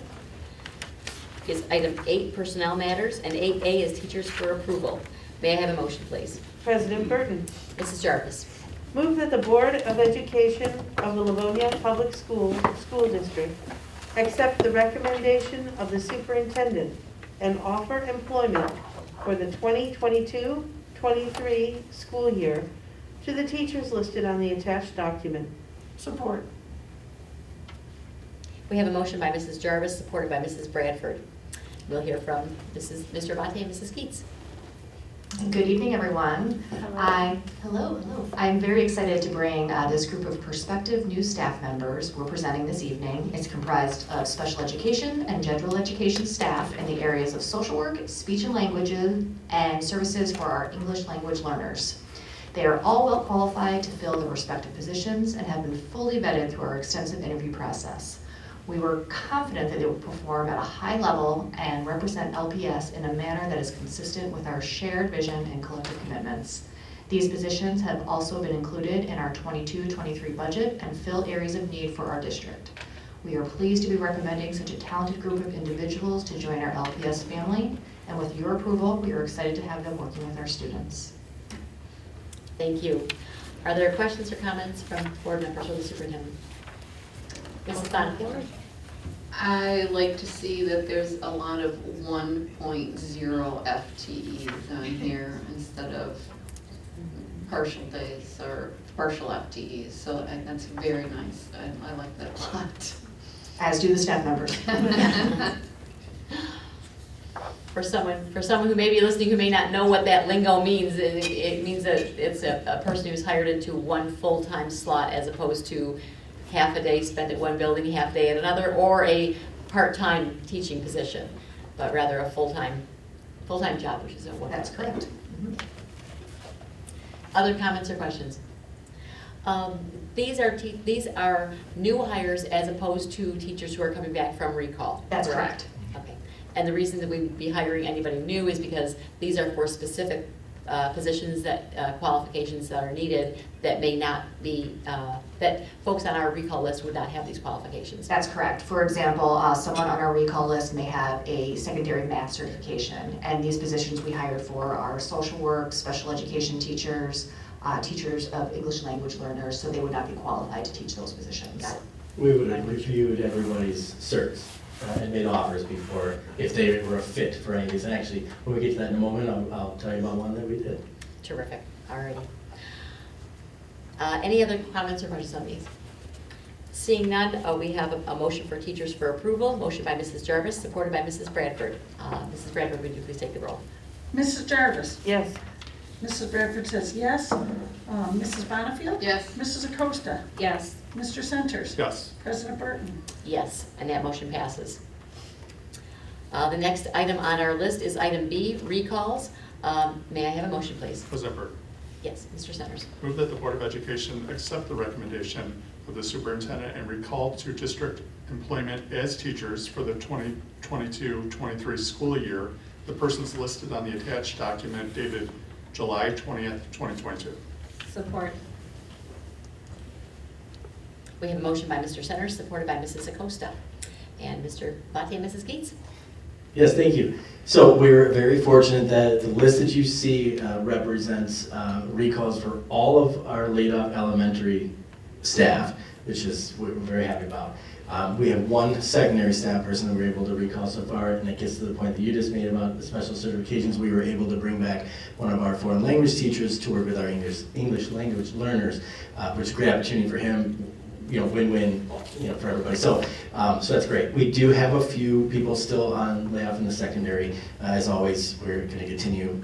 is item 8, personnel matters, and 8A is teachers for approval. May I have a motion, please? President Burton. Mrs. Jarvis. Move that the Board of Education of the Livonia Public School District accept the recommendation of the superintendent and offer employment for the 2022-23 school year to the teachers listed on the attached document. Support. We have a motion by Mrs. Jarvis, supported by Mrs. Bradford. We'll hear from Mr. Vate and Mrs. Keats. Good evening, everyone. Hello. I'm very excited to bring this group of prospective new staff members we're presenting this evening. It's comprised of special education and general education staff in the areas of social work, speech and languages, and services for our English language learners. They are all well qualified to fill their respective positions and have been fully vetted through our extensive interview process. We were confident that they would perform at a high level and represent LPS in a manner that is consistent with our shared vision and collective commitments. These positions have also been included in our 22-23 budget and fill areas of need for our district. We are pleased to be recommending such a talented group of individuals to join our LPS family, and with your approval, we are excited to have them working with our students. Thank you. Are there questions or comments from board members or the superintendent? Mrs. Bonnefield. I like to see that there's a lot of 1.0 FTEs on here instead of partial days or partial FTEs. So that's very nice. I like that a lot. As do the staff members. For someone who may be listening who may not know what that lingo means, it means that it's a person who's hired into one full-time slot as opposed to half a day spent at one building, half day at another, or a part-time teaching position, but rather a full-time job, which is a wonderful That's correct. Other comments or questions? These are new hires as opposed to teachers who are coming back from recall. That's correct. Okay. And the reason that we would be hiring anybody new is because these are for specific positions that, qualifications that are needed that may not be, that folks on our recall list would not have these qualifications. That's correct. For example, someone on our recall list may have a secondary math certification, and these positions we hired for are social work, special education teachers, teachers of English language learners, so they would not be qualified to teach those positions. Got it. We would have reviewed everybody's certs and made offers before, if they were a fit for any of these. And actually, when we get to that in a moment, I'll tell you about one that we did. Terrific, all righty. Any other comments or questions on these? Seeing none, we have a motion for teachers for approval. Motion by Mrs. Jarvis, supported by Mrs. Bradford. Mrs. Bradford, would you please take the roll? Mrs. Jarvis? Yes. Mrs. Bradford says yes. Mrs. Bonnefield? Yes. Mrs. Acosta? Yes. Mr. Centers? Yes. President Burton? Yes, and that motion passes. The next item on our list is item B, recalls. May I have a motion, please? President Burke, Yes, Mr. Centers. move that the Board of Education accept the recommendation of the superintendent and recall to district employment as teachers for the 2022-23 school year the persons listed on the attached document dated July 20th, 2022. Support. We have a motion by Mr. Centers, supported by Mrs. Acosta. And Mr. Bate and Mrs. Gates? Yes, thank you. So we're very fortunate that the list that you see represents recalls for all of our laid-off elementary staff, which is we're very happy about. We have one secondary staff person that we're able to recall so far, and it gets to the point that you just made about the special certifications. We were able to bring back one of our foreign language teachers to work with our English language learners, which is a great opportunity for him. Win-win, for everybody. So that's great. We do have a few people still on layoff in the secondary. As always, we're going to continue,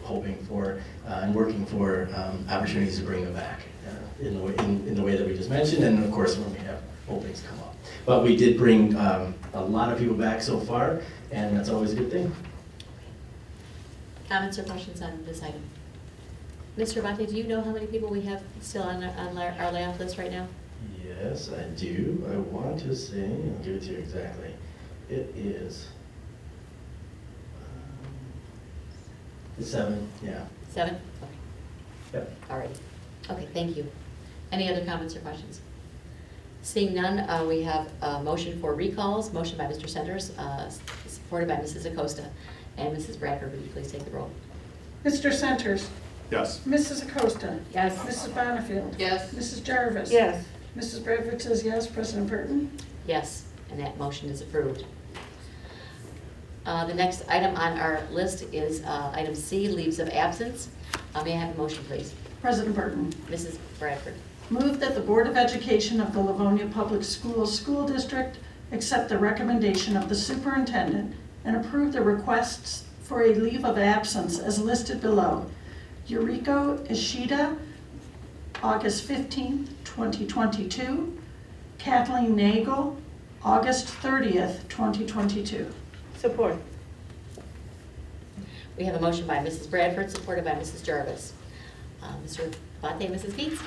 hoping for and working for opportunities to bring them back in the way that we just mentioned, and of course when we have openings come up. But we did bring a lot of people back so far, and that's always a good thing. Comments or questions on this item? Mr. Bate, do you know how many people we have still on our layoff list right now? Yes, I do. I want to say, I'll give it to you exactly. It is 7, yeah. 7? Okay. Yep. All right. Okay, thank you. Any other comments or questions? Seeing none, we have a motion for recalls. Motion by Mr. Centers, supported by Mrs. Acosta. And Mrs. Bradford, would you please take the roll? Mr. Centers? Yes. Mrs. Acosta? Yes. Mrs. Bonnefield? Yes. Mrs. Jarvis? Yes. Mrs. Bradford says yes. President Burton? Yes, and that motion is approved. The next item on our list is item C, leaves of absence. May I have a motion, please? President Burton? Mrs. Bradford. Move that the Board of Education of the Livonia Public Schools School District accept the recommendation of the superintendent and approve the requests for a leave of absence as listed below. Yuriko Ishida, August 15th, 2022. Kathleen Nagel, August 30th, 2022. Support. We have a motion by Mrs. Bradford, supported by Mrs. Jarvis. Mr. Bate, Mrs. Gates?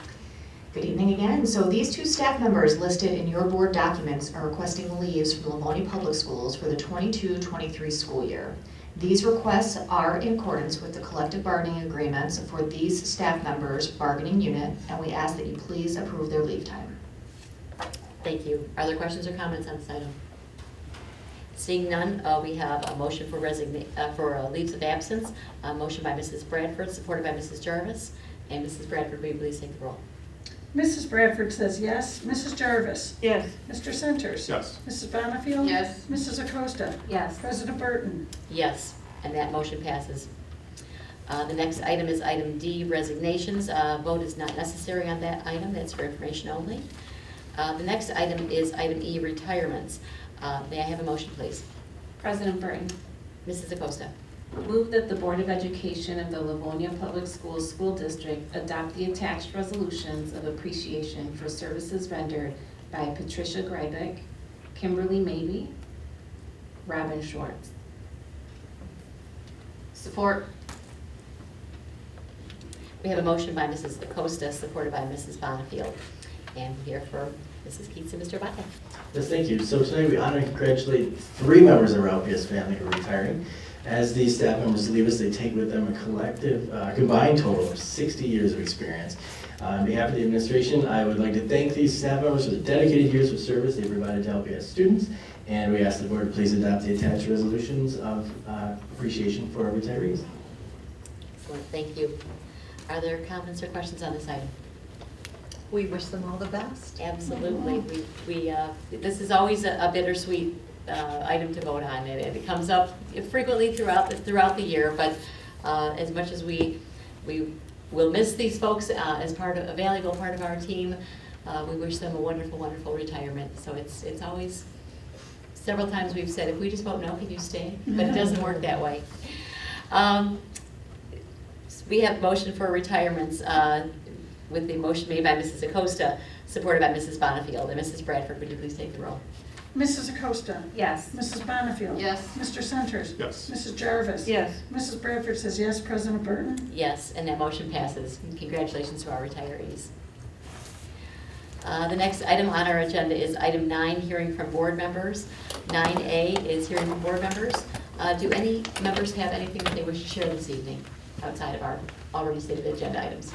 Good evening again. So these two staff members listed in your board documents are requesting leaves from the Livonia Public Schools for the 22-23 school year. These requests are in accordance with the collective bargaining agreements for these staff members' bargaining unit, and we ask that you please approve their leave time. Thank you. Are there questions or comments on this item? Seeing none, we have a motion for leaves of absence. A motion by Mrs. Bradford, supported by Mrs. Jarvis. And Mrs. Bradford, will you please take the roll? Mrs. Bradford says yes. Mrs. Jarvis? Yes. Mr. Centers? Yes. Mrs. Bonnefield? Yes. Mrs. Acosta? Yes. President Burton? Yes, and that motion passes. The next item is item D, resignations. Vote is not necessary on that item. That's for information only. The next item is item E, retirements. May I have a motion, please? President Burton. Mrs. Acosta. Move that the Board of Education of the Livonia Public Schools School District adopt the attached resolutions of appreciation for services rendered by Patricia Greibeck, Kimberly Maybe, Robin Schwartz. Support. We have a motion by Mrs. Acosta, supported by Mrs. Bonnefield. And we're here for Mrs. Keats and Mr. Abate. Yes, thank you. So tonight we honor and congratulate 3 members of our LPS family who are retiring. As these staff members leave us, they take with them a collective, combined total of 60 years of experience. On behalf of the administration, I would like to thank these staff members for the dedicated years of service they provided to LPS students, and we ask the board to please adopt the attached resolutions of appreciation for our retirees. Excellent, thank you. Are there comments or questions on this item? We wish them all the best. Absolutely. This is always a bittersweet item to vote on, and it comes up frequently throughout the year, but as much as we will miss these folks as a valuable part of our team, we wish them a wonderful, wonderful retirement. So it's always, several times we've said, if we just vote no, can you stay? But it doesn't work that way. We have motion for retirements with the motion made by Mrs. Acosta, supported by Mrs. Bonnefield. And Mrs. Bradford, would you please take the roll? Mrs. Acosta? Yes. Mrs. Bonnefield? Yes. Mr. Centers? Yes. Mrs. Jarvis? Yes. Mrs. Bradford says yes. President Burton? Yes, and that motion passes. And congratulations to our retirees. The next item on our agenda is item 9, hearing from board members. 9A is hearing from board members. Do any members have anything that they wish to share this evening outside of our already stated agenda items?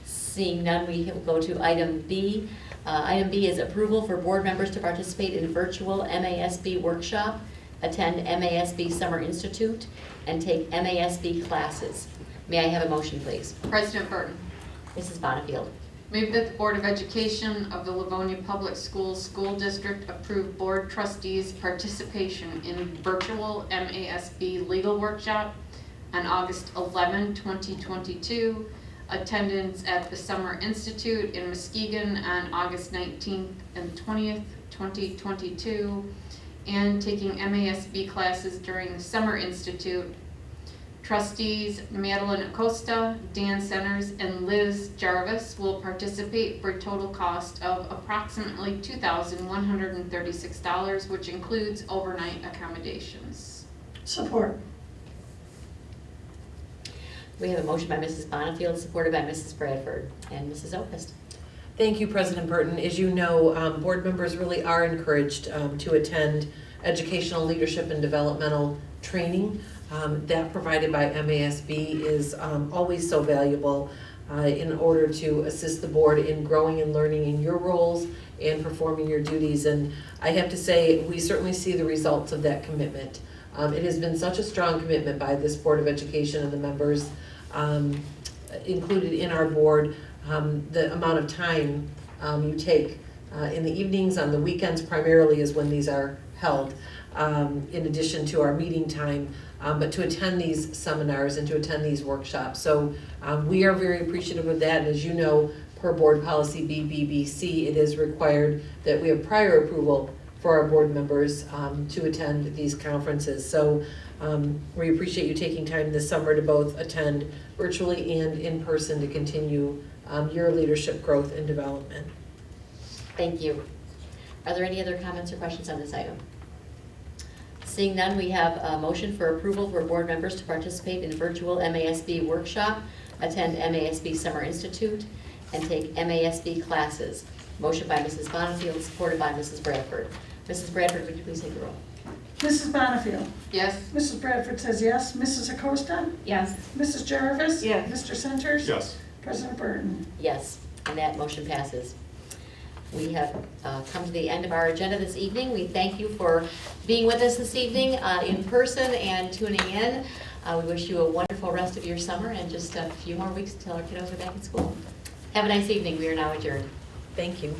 Seeing none, we will go to item B. Item B is approval for board members to participate in virtual MASB workshop, attend MASB Summer Institute, and take MASB classes. May I have a motion, please? President Burton. Mrs. Bonnefield. Move that the Board of Education of the Livonia Public Schools School District approve board trustees' participation in virtual MASB legal workshop on August 11, 2022, attendance at the Summer Institute in Muskegon on August 19th and 20th, 2022, and taking MASB classes during the Summer Institute. Trustees Madeline Acosta, Dan Centers, and Liz Jarvis will participate for a total cost of approximately $2,136, which includes overnight accommodations. Support. We have a motion by Mrs. Bonnefield, supported by Mrs. Bradford and Mrs. Opist. Thank you, President Burton. As you know, board members really are encouraged to attend educational leadership and developmental training. That provided by MASB is always so valuable in order to assist the board in growing and learning in your roles and performing your duties. And I have to say, we certainly see the results of that commitment. It has been such a strong commitment by this Board of Education and the members included in our board, the amount of time you take in the evenings, on the weekends primarily is when these are held, in addition to our meeting time, but to attend these seminars and to attend these workshops. So we are very appreciative of that, and as you know, per board policy BBBC, it is required that we have prior approval for our board members to attend these conferences. So we appreciate you taking time this summer to both attend virtually and in person to continue your leadership growth and development. Thank you. Are there any other comments or questions on this item? Seeing none, we have a motion for approval for board members to participate in virtual MASB workshop, attend MASB Summer Institute, and take MASB classes. Motion by Mrs. Bonnefield, supported by Mrs. Bradford. Mrs. Bradford, would you please take the roll? Mrs. Bonnefield? Yes. Mrs. Bradford says yes. Mrs. Acosta? Yes. Mrs. Jarvis? Yes. Mr. Centers? Yes. President Burton? Yes, and that motion passes. We have come to the end of our agenda this evening. We thank you for being with us this evening in person and tuning in. We wish you a wonderful rest of your summer and just a few more weeks until our kiddos are back in school. Have a nice evening. We are now adjourned. Thank you.